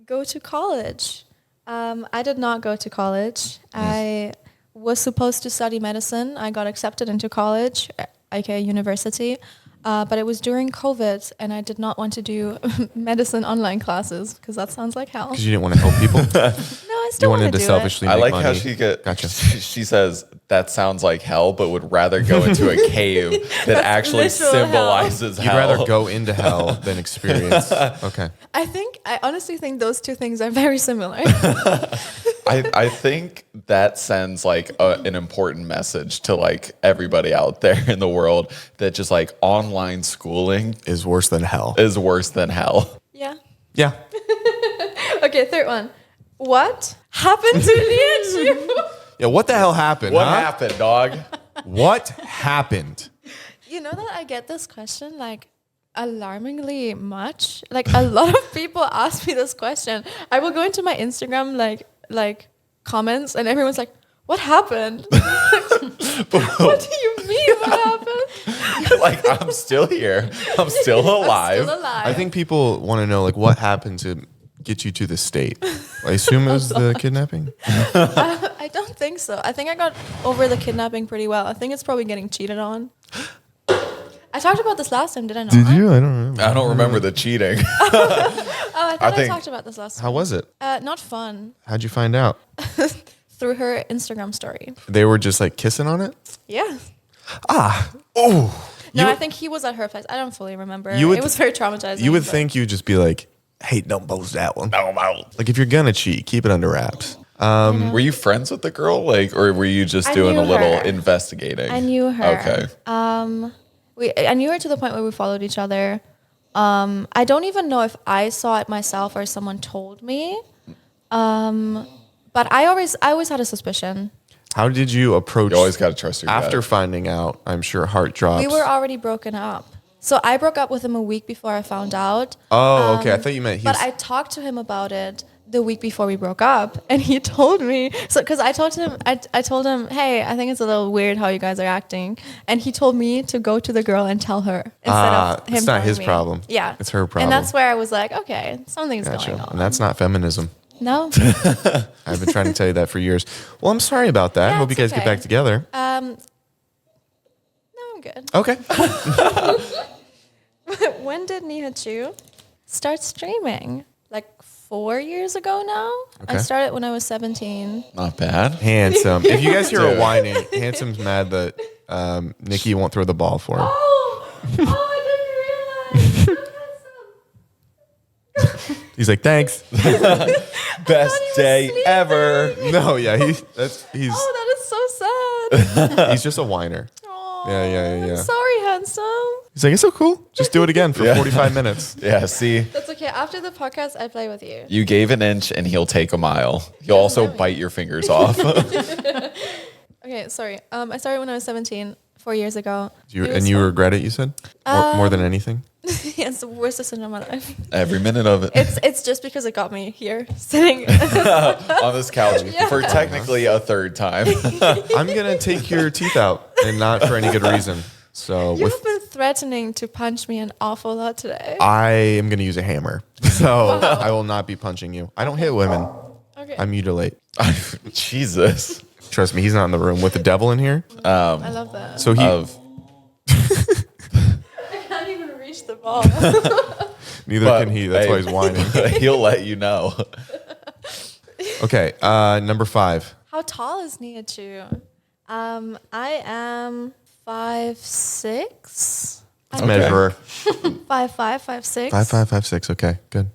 go to college? I did not go to college. I was supposed to study medicine. I got accepted into college, aka university, but it was during COVID, and I did not want to do medicine online classes because that sounds like hell. Because you didn't want to help people. No, I You still want wanted to to do selfishly I make like money. how she Gotcha. she says that sounds like hell, but would rather go into a cave that actually literal symbolizes You'd hell. rather go into hell than experience. Okay. I honestly think those two things are very similar. I think that sends like an important message to like everybody out there in the world that just like online schooling Is worse than hell. is worse than hell. Yeah. Yeah. Okay, third one. What happened to Nihachu? Yeah, what the hell happened? What huh? happened, dog? What happened? You know that I get this question like alarmingly much. Like a lot of people ask me this question. I will go into my Instagram like comments and everyone's like, "What happened?" What do you mean? What happened? Like I'm still here. I'm still alive. Still alive. I think people want to know like what happened to get you to the state. I assume it was the kidnapping. I don't think so. I think I got over the kidnapping pretty well. I think it's probably getting cheated on. I talked about this last time, did I not? Did you? I don't remember. I don't remember the cheating. Oh, I thought I think- talked about this last time. How was it? Not fun. How'd you find out? Through her Instagram story. They were just like kissing on it? Yeah. Oh. No, You- I think he was at her place. I don't fully remember. You would- It was very traumatizing. You would but- think you'd just be like, hey, don't post that one. Like if you're gonna cheat, keep it under wraps. Were you friends with the girl, like, or were you just I doing a knew little her. investigating? I knew her. Okay. I knew her to the point where we followed each other. I don't even know if I saw it myself or someone told me. But I always had a suspicion. How did you approach You always got to trust your after gut. finding out? I'm sure heart drops. We were already broken up. So I broke up with him a week before I found out. Oh, okay. I thought you meant he But was. I talked to him about it the week before we broke up, and he told me. So because I told him, I told him, hey, I think it's a little weird how you guys are acting, and he told me to go to the girl and tell her instead of him. It's not telling his me. problem. Yeah, It's her problem. And that's where I was like, okay, something's Gotcha. going on. And that's not feminism. No. I've been trying to tell you that for years. Well, I'm sorry about that. Yeah, Hope you it's guys get okay. back together. No, I'm good. Okay. When did Nihachu start streaming? Like 4 years ago now. Okay. I started when I was 17. Not bad. Handsome. If you guys hear a Dude. whining, Handsome's mad that Nikki won't throw the ball for him. I didn't realize. He's like, thanks. Best day ever. No, yeah, he's Oh, that is so sad. he's just a whiner. Aw, Yeah. I'm sorry, handsome. He's like, it's so cool. Just do it again for Yeah. 45 minutes. Yeah, see, That's okay. After the podcast, I play with you. you gave an inch and he'll take a mile. He'll also bite your fingers off. Okay, sorry. I started when I was 17, 4 years ago. You, It was and you fun. regret it, you said? More than anything? Yeah, it's the worst decision of my life. Every minute of it. It's just because it got me here, sitting. On this couch for technically a third time. I'm going to take your teeth out and not for any good reason. So You've been threatening to punch me an awful lot today. I am going to use a hammer. So I will not be punching you. I don't hit women. Okay. I mutilate. Jesus. Trust me, he's not in the room with the devil in here. I love that. So he Of I can't even reach the ball. neither but, can he. That's why he's whining. He'll let you know. Okay, number 5. How tall is Nia Chu? I am 5'6". Let's measure her. 5'5", 5'6". 5'5", 5'6". Okay, good.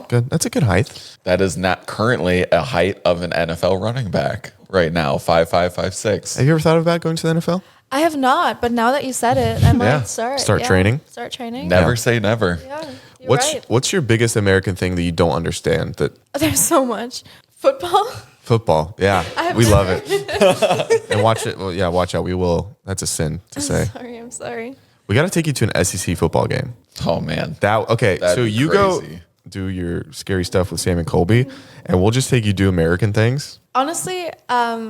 Good. That's a good height. That is not currently a height of an NFL running back right now. 5'5", 5'6". Have you ever thought about going to the NFL? I have not, but now that you said it, I might Yeah. start. Start yeah. training? Start training. Never Yeah. say never. Yeah, you're right. What's your biggest American thing that you don't understand? That There's so much. Football. football. Yeah, have we love never- it. And watch it. Well, yeah, watch out. We will. That's a sin to say. I'm sorry. We got to take you to an SEC football game. Oh man. That okay? That'd so be you crazy. go do your scary stuff with Sam and Colby, and we'll just take you do American things. Honestly, I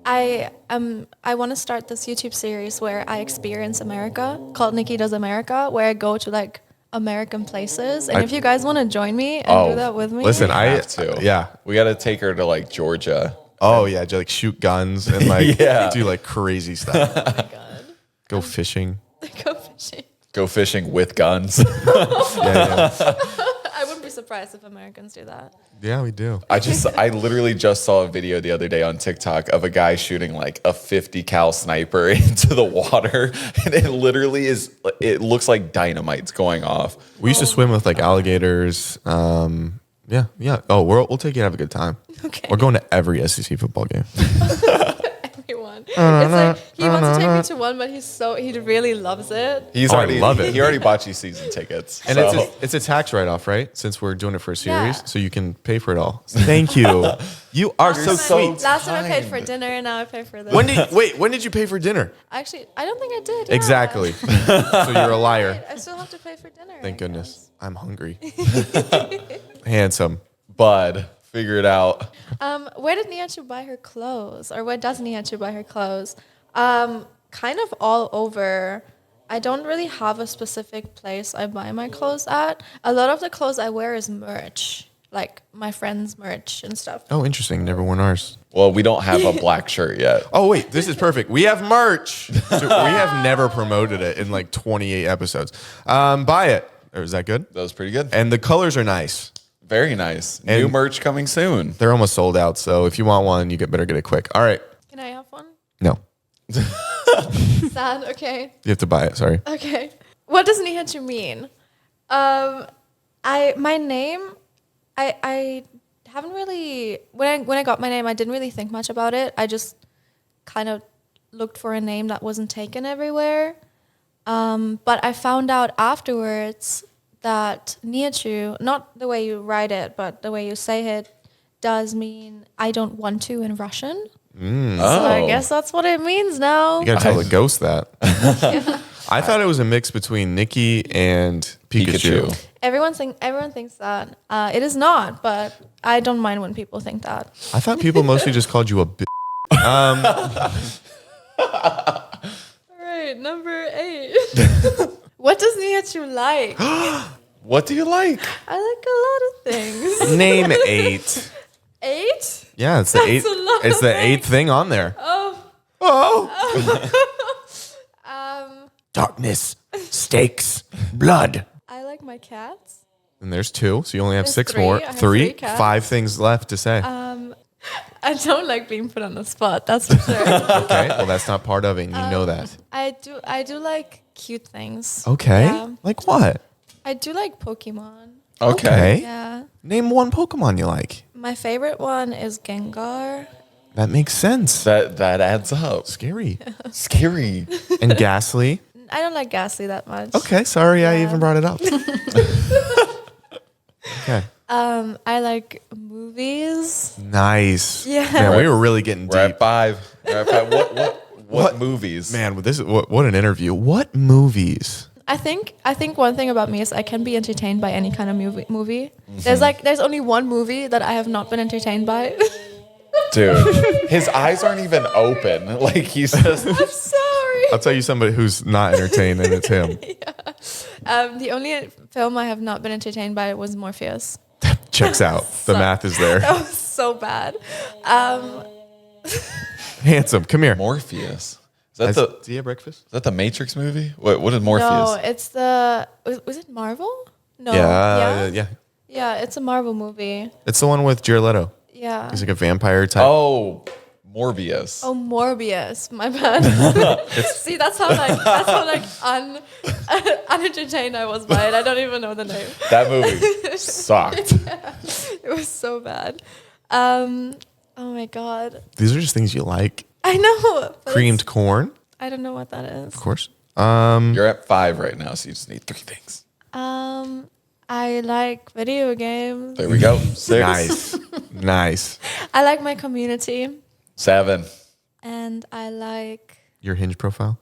want to start this YouTube series where I experience America called Nikki Does America, where I go to like American places. And if you guys want to join me and do that with me, Listen, I Have to. yeah. We got to take her to like Georgia. Oh yeah, just like shoot guns and like Yeah. do like crazy stuff. oh my god, Go fishing. go fishing. Go fishing with guns. Yeah, I wouldn't be surprised if Americans do that. yeah, we do. I literally just saw a video the other day on TikTok of a guy shooting like a 50 cal sniper into the water. And it literally it looks like dynamite's going off. We used to swim with like alligators. Yeah. Oh, we'll take you and have a good time. Okay. We're going to every SEC football game. Everyone. It's like he wants to take me to one, but he really loves it. He's I already love it. He already bought you season tickets. And so. it's a tax write-off, right? Since we're doing it for a series, Yeah. so you can pay for it all. Thank you. You are so sweet. Last time I paid for dinner, and now I pay for this. When did you pay for dinner? Actually, I don't think I did. yeah. Exactly. So you're a liar. I still have to pay for dinner. Thank I goodness. I'm hungry. Handsome. Bud, figure it out. Where did Nihachu buy her clothes? Or where does Nihachu buy her clothes? Kind of all over. I don't really have a specific place I buy my clothes at. A lot of the clothes I wear is merch, like my friends' merch and stuff. Oh, interesting. Never worn ours. Well, we don't have a black shirt yet. Oh, wait. This is perfect. We have merch. So we have never promoted it in like 28 episodes. Buy it. Or is that good? That was pretty good. And the colors are nice. Very nice. New And- merch coming soon. They're almost sold out. So if you want one, you better get it quick. All right. Can I have one? No, Sad. Okay. you have to buy it. Sorry. Okay. What does Nihachu mean? My name, I haven't really when I got my name, I didn't really think much about it. I just kind of looked for a name that wasn't taken everywhere. But I found out afterwards that Nihachu, not the way you write it, but the way you say it, does mean I don't want to in Russian. So I guess that's what it means now. You gotta tell the ghost that. I thought it was a mix between Nikki and Pikachu. Pikachu. Everyone thinks that. It is not, but I don't mind when people think that. I thought people mostly just called you a bitch. All right, number 8. What does Nihachu like? What do you like? I like a lot of things. Name 8. 8? Yeah, it's the That's eighth. a lot It's of the things. 8th thing on there. Darkness, stakes, blood. I like my cats. And there's 2, so you only have There's 6 3. more. I have 3, 3 cats. 5 things left to say. I don't like being put on the spot. That's for sure. Okay, well that's not part of it. And you know that. I do like cute things. Okay, Yeah. like what? I do like Pokemon. Okay. Yeah. Name one Pokemon you like. My favorite one is Gengar. That makes sense. That adds up. Scary. Scary. And Ghastly. I don't like Ghastly that much. Okay, sorry I even brought it up. Okay. I like movies. Nice. Yeah. Man, we were really getting We're deep. at 5. We're at 5. What movies? Man, this is what an interview. What movies? I think one thing about me is I can be entertained by any kind of movie. Mm-hmm. There's only one movie that I have not been entertained by. Dude, his eyes aren't even open. Like he's just. I'm sorry. I'll tell you somebody who's not entertained, and it's him. The only film I have not been entertained by was Morpheus. Checks out. The math is there. That was so bad. Handsome, come here. Morpheus. Is that Do you have breakfast? the Matrix movie? What is Morpheus? No, it's was it Marvel? No. Yeah. Yeah, it's a Marvel movie. It's the one with Jared Leto. Yeah. He's like a vampire type. Oh, Morbius. Oh, Morbius. My bad. See, that's how unentertained I was by it. I don't even know the name. That movie sucked. It was so bad. Oh my god. These are just things you like. I know. but Creamed it's- corn, I don't know what that is. of course. You're at 5 right now, so you just need 3 things. I like video games. There we go. 6. Nice. I like my community, 7. and I like Your Hinge profile.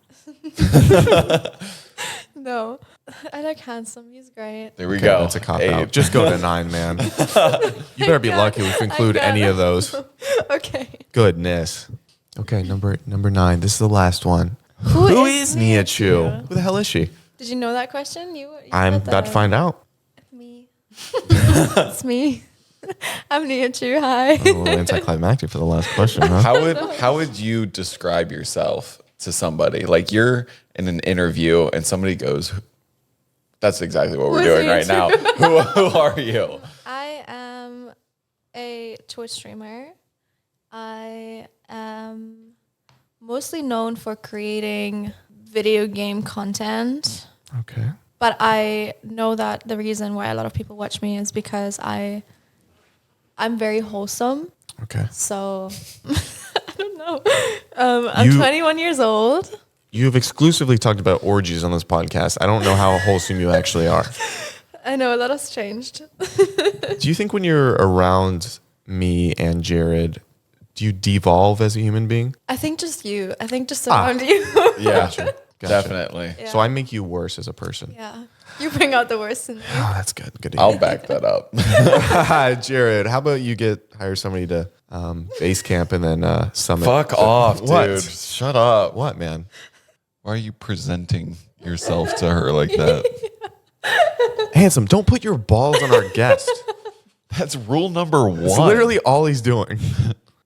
no. I like Handsome. He's great. There we Okay, go. that's a cop 8. out. Just go to 9, man. You better be lucky if we include got any it. of those. Okay. Goodness. Okay, number 9. This is the last one. Who is Nia Chu? Who the hell is she? Did you know that question? You I'm said about that. to find out. Me. It's me. I'm Nia Chu. Hi. A little anticlimactic for the last question, huh? How would you describe yourself to somebody? Like you're in an interview and somebody goes, "That's exactly what we're Who's doing Nia right now." Who are you? I am a Twitch streamer. I am mostly known for creating video game content. Okay. But I know that the reason why a lot of people watch me is because I'm very wholesome. Okay. So I don't know. I'm You- 21 years old. You've exclusively talked about orgies on this podcast. I don't know how wholesome you actually are. I know a lot has changed. Do you think when you're around me and Jared, do you devolve as a human being? I think just you. I think just around you. Yeah, Gotcha. definitely. Yeah. So I make you worse as a person. Yeah. You bring out the worst in me. Oh, that's good. Good to I'll hear. back that up. Jared, how about you hire somebody to base camp and then summit? Fuck off, What? dude. Shut up. What, man? Why are you presenting yourself to her like that? Handsome, don't put your balls on our guest. That's rule number 1. It's literally all he's doing.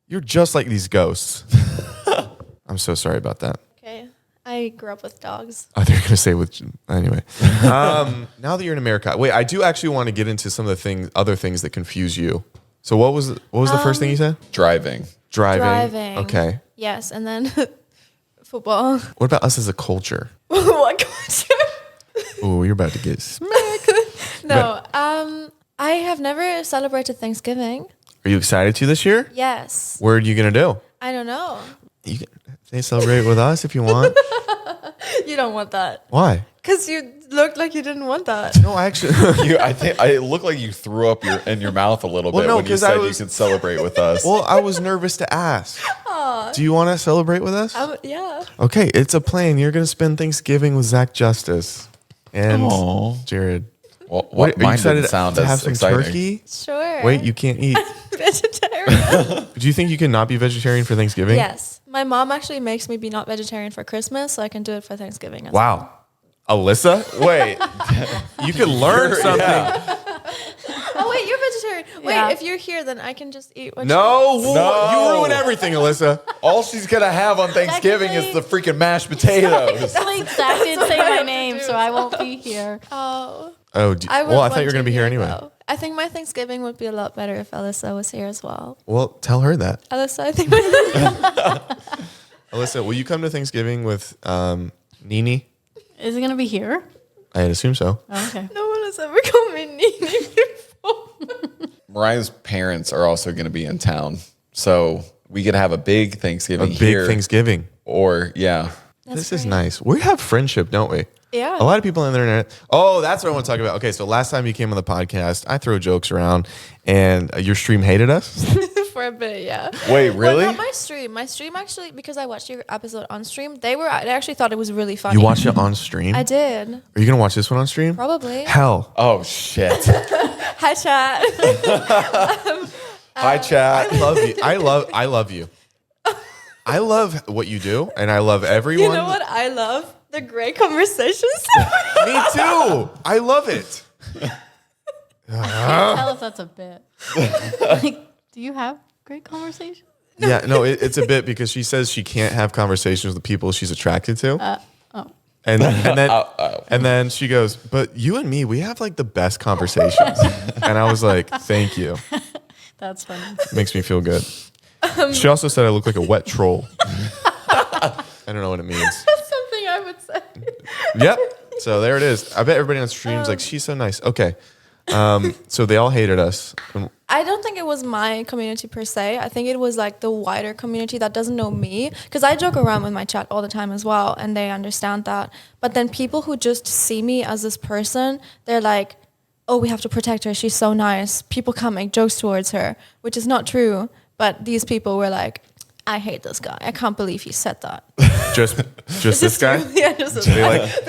You're just like these ghosts. I'm so sorry about that. Okay. I grew up with dogs. Oh, they're gonna say with anyway. Now that you're in America, wait, I do actually want to get into some of the other things that confuse you. So what was the first thing you said? driving. Driving. Okay. Yes, and then football. What about us as a culture? What culture? Oh, you're about to get. No. I have never celebrated Thanksgiving. Are you excited to this year? Yes. What are you gonna do? I don't know. You can celebrate with us if you want. You don't want that. Why? Because you looked like you didn't want that. No, actually. I think it looked like you threw up in your mouth a little Well, bit no, when you 'cause I said was- you could celebrate with us. Well, I was nervous to ask. Do you want to celebrate with us? Yeah. Okay, it's a plan. You're gonna spend Thanksgiving with Zach Justice and Aw. Jared. Well, What, are you mine excited didn't sound to as have some exciting. turkey? Sure. Wait, you can't eat. Vegetarian. Do you think you can not be vegetarian for Thanksgiving? Yes. My mom actually makes me be not vegetarian for Christmas, so I can do it for Thanksgiving. as Wow. Alyssa, wait. You can learn something. Oh wait, you're vegetarian. Wait, Yeah. if you're here, then I can just eat what No, No. you ruin everything, Alyssa. All she's gonna have on Thanksgiving is the freaking mashed potatoes. Actually, Zach did say what I my have to name, do. so I won't be here. Oh. Oh, well, I thought you were going going to be here anyway. Though. I think my Thanksgiving would be a lot better if Alyssa was here as well. Well, tell her that. Alyssa, I think my Alyssa, will you come to Thanksgiving with Nini? Is it gonna be here? I'd assume so. Oh, okay. no one has ever called me Nini before. Mariah's parents are also going to be in town, so we could have a big Thanksgiving Big here. Thanksgiving. Or yeah, This is nice. We have friendship, don't we? Yeah. A lot of people on the internet. Oh, that's what I want to talk about. Okay, so last time you came on the podcast, I throw jokes around, and your stream hated us. For a bit, yeah. Wait, really? Well, not my stream. My stream actually, because I watched your episode on stream, they actually thought it was really funny. You watched it on stream? I did. Are you gonna watch this one on stream? Probably. Hell. Oh shit! Hi, chat. Hi, chat. I love you. I love you. I love what you do, and I love everyone. You know what I love? The great conversations. Me too. I love it. Tell if that's a bit. Like, do you have great conversation? Yeah, no, it's a bit because she says she can't have conversations with the people she's attracted to. And then she goes, but you and me, we have like the best conversations. And I was like, thank you. That's funny. Makes me feel good. She also said I look like a wet troll. I don't know what it means. That's something I would say. Yep. So there it is. I bet everybody on stream's like, she's so nice. Okay. So they all hated us. I don't think it was my community per se. I think it was like the wider community that doesn't know me. Because I joke around with my chat all the time as well, and they understand that. But then people who just see me as this person, they're like, oh, we have to protect her. She's so nice. People can't make jokes towards her, which is not true. But these people were like, I hate this guy. I can't believe he said that. Just this guy? Yeah, just this They guy. like-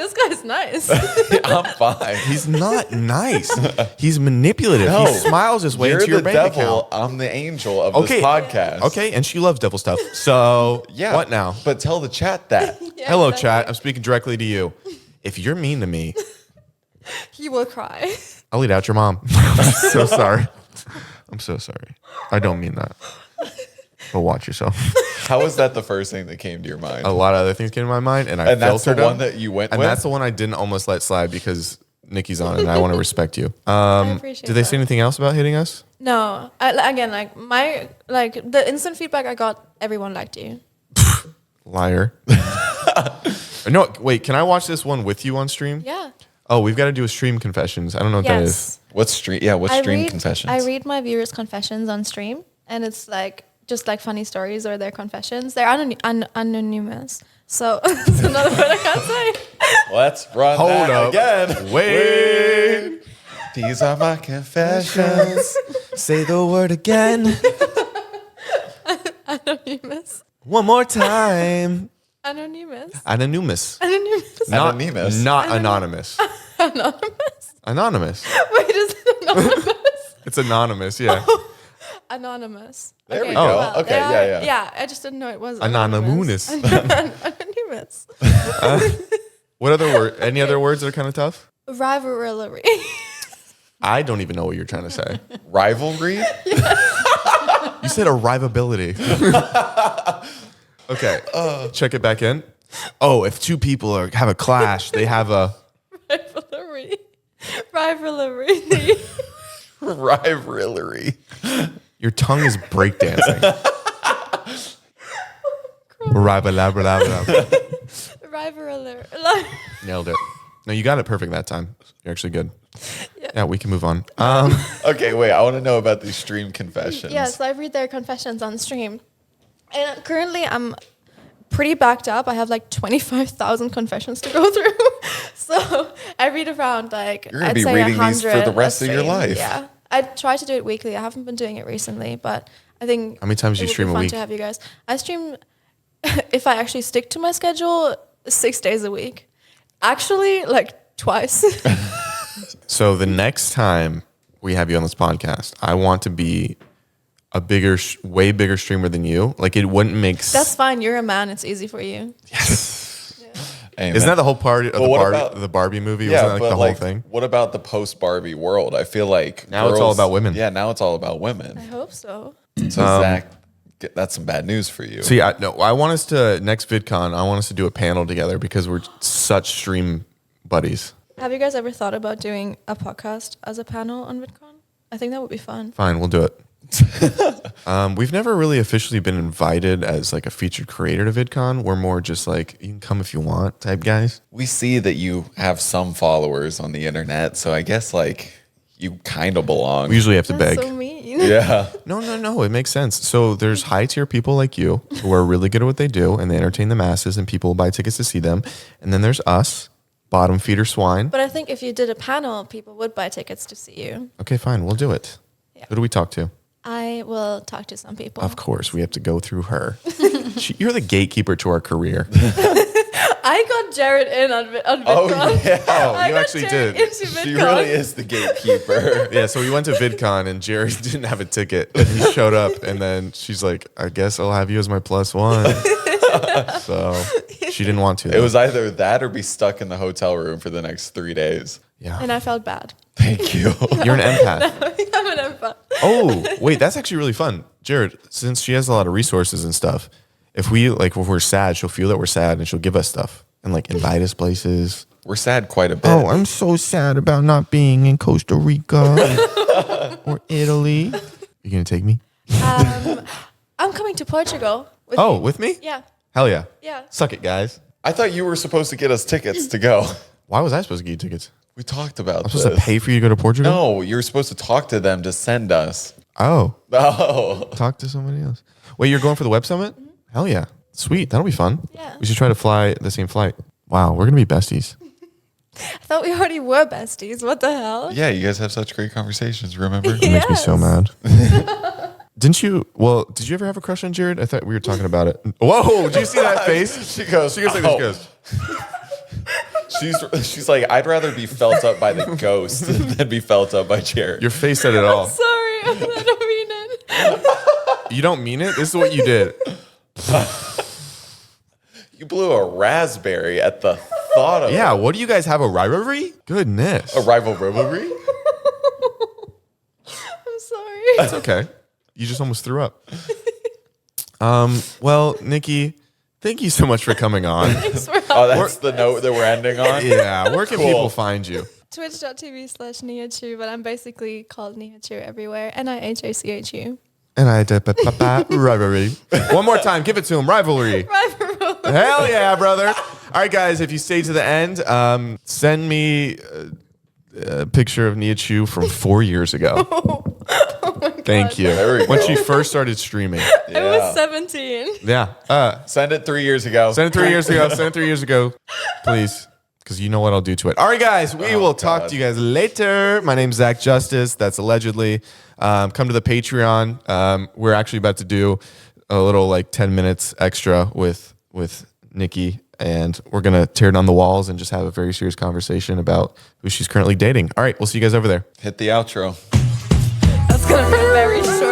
This guy's nice. I'm fine. He's not nice. He's manipulative. No. He smiles his way You're into your the bank devil. account. I'm the angel of Okay. this podcast. Okay, and she loves devil stuff. So Yeah. what now? But tell the chat that. Hello, exactly. chat. I'm speaking directly to you. If you're mean to me, He will cry. I'll eat out your mom. I'm so sorry. I'm so sorry. I don't mean that. But watch yourself. How was that the first thing that came to your mind? A lot of other things came to my mind, and I And that's the filtered one them. that you went and with? that's the one I didn't almost let slide because Nikki's on it, and I want to respect you. I appreciate Did they that. say anything else about hitting us? No. Again, the instant feedback I got, everyone liked you. Liar. No, wait. Can I watch this one with you on stream? Yeah. Oh, we've got to do a stream confessions. I don't know what that is. Yes. What's stream? Yeah, what's stream confessions? I read my viewers' confessions on stream, and it's like just like funny stories or their confessions. They're anonymous. So it's another word I can't say. Let's run Hold that up. again. Wait. These are my confessions. Say the word again. Anonymous. One more time. Anonymous. Anonymous. Anonymous. Not Anonymous. Not anonymous. Anonymous. Anonymous. Wait, is it anonymous? It's anonymous, yeah. anonymous. There we go. Okay, yeah. Yeah, I just didn't know it was Anonymous. Anonymous. What other word? Any other words that are kind of tough? Rivalry. I don't even know what you're trying to say. Rivalry? You said arrivability. Okay, check it back in. Oh, if two people have a clash, they have a... Rivalry. Rivalry. Rivalry. Your tongue is breakdancing. Rivalry. Rivalry. Nailed it. No, you got it perfect that time. You're actually good. Yeah, we can move on. Okay, wait. I want to know about these stream confessions. Yeah, so I read their confessions on stream. And currently I'm pretty backed up. I have like 25,000 confessions to go through. So I read around like, You're gonna I'd be say reading these for 100 the rest a of your stream. life. Yeah. I try to do it weekly. I haven't been doing it recently, but I think How many times do you it would stream be a fun week? to have you guys. I stream, if I actually stick to my schedule, 6 days a week. Actually, like twice. So the next time we have you on this podcast, I want to be a bigger, way bigger streamer than you. Like it wouldn't make That's fine. You're a man. It's easy for you. Amen. Isn't that the whole part of But what about- the Barbie movie? yeah, Wasn't that like but the whole thing? what about the post Barbie world? I feel like Now it's all about women. Yeah, now it's all about I women. hope so. So Zach, that's some bad news for you. See, I want us to next VidCon. I want us to do a panel together because we're such stream buddies. Have you guys ever thought about doing a podcast as a panel on VidCon? I think that would be fun. Fine, we'll do it. We've never really officially been invited as like a featured creator to VidCon. We're more just like you can come if you want type guys. We see that you have some followers on the internet, so I guess like you kind of belong. We usually have to That's beg. so mean. Yeah. No. It makes sense. So there's high tier people like you who are really good at what they do and they entertain the masses and people buy tickets to see them. And then there's us, bottom feeder swine. But I think if you did a panel, people would buy tickets to see you. Okay, fine. We'll do it. Yeah. Who do we talk to? I will talk to some people. Of course, we have to go through her. You're the gatekeeper to our career. I got Jared in on VidCon. Oh, yeah. Oh, I you got actually Jared did. into VidCon. She really is the gatekeeper. Yeah, so we went to VidCon and Jerry didn't have a ticket. And he showed up and then she's like, I guess I'll have you as my plus one. So she didn't want to. It was either that or be stuck in the hotel room for the next 3 days. yeah. And I felt bad. Thank you. You're an empath. I'm an empath. Oh, wait, that's actually really fun. Jared, since she has a lot of resources and stuff, if we're sad, she'll feel that we're sad and she'll give us stuff and like invite us places. We're sad quite a bit. Oh, I'm so sad about not being in Costa Rica or Italy. You gonna take me? I'm coming to Portugal. With Oh, you. with me? Yeah. Hell yeah. Yeah. Suck it, guys. I thought you were supposed to get us tickets to go. Why was I supposed to get you tickets? We talked about I'm this. supposed to pay for you to go to Portugal? No, you were supposed to talk to them to send us. Oh, Oh. talk to somebody else. Wait, you're going for the Web Summit? Hell yeah. Sweet. That'll be fun. Yeah. We should try to fly the same flight. Wow, we're going to be besties. I thought we already were besties. What the hell? Yeah, you guys have such great conversations, remember? It makes me so Yes. mad. Did you ever have a crush on Jared? I thought we were talking about it. Whoa, did you see that face? She goes She goes like "Oh." this, she goes. She's like, I'd rather be felt up by the ghost than be felt up by Jared. Your face said it all. Sorry, I don't mean it. You don't mean it? This is what you did. You blew a raspberry at the thought of Yeah, what do you guys have, a rivalry? Goodness. a rival rivalry. I'm sorry. It's okay. You just almost threw up. Well, Nikki, thank you so much for coming on. Thanks for Oh, that's the note that we're ending on. Yeah, where can Cool. people find you? Twitch.tv/Nia Chu, but I'm basically called Nia Chu everywhere. Nihachu. And I did rivalry. One more time, give it to him. Rivalry. Hell yeah, brother. All right, guys, if you stay to the end, send me a picture of Nia Chu from 4 years ago. Thank you. There we When go. she first started streaming. I was 17. Yeah. Send it 3 years ago. Send it 3 years ago. Send it 3 years ago. Please. Because you know what I'll do to it. All right, guys. We will talk to you guys later. My name's Zach Justice. That's allegedly. Come to the Patreon. We're actually about to do a little like 10 minutes extra with Nikki. And we're going to tear down the walls and just have a very serious conversation about who she's currently dating. All right. We'll see you guys over there. Hit the outro. That's going to be a very short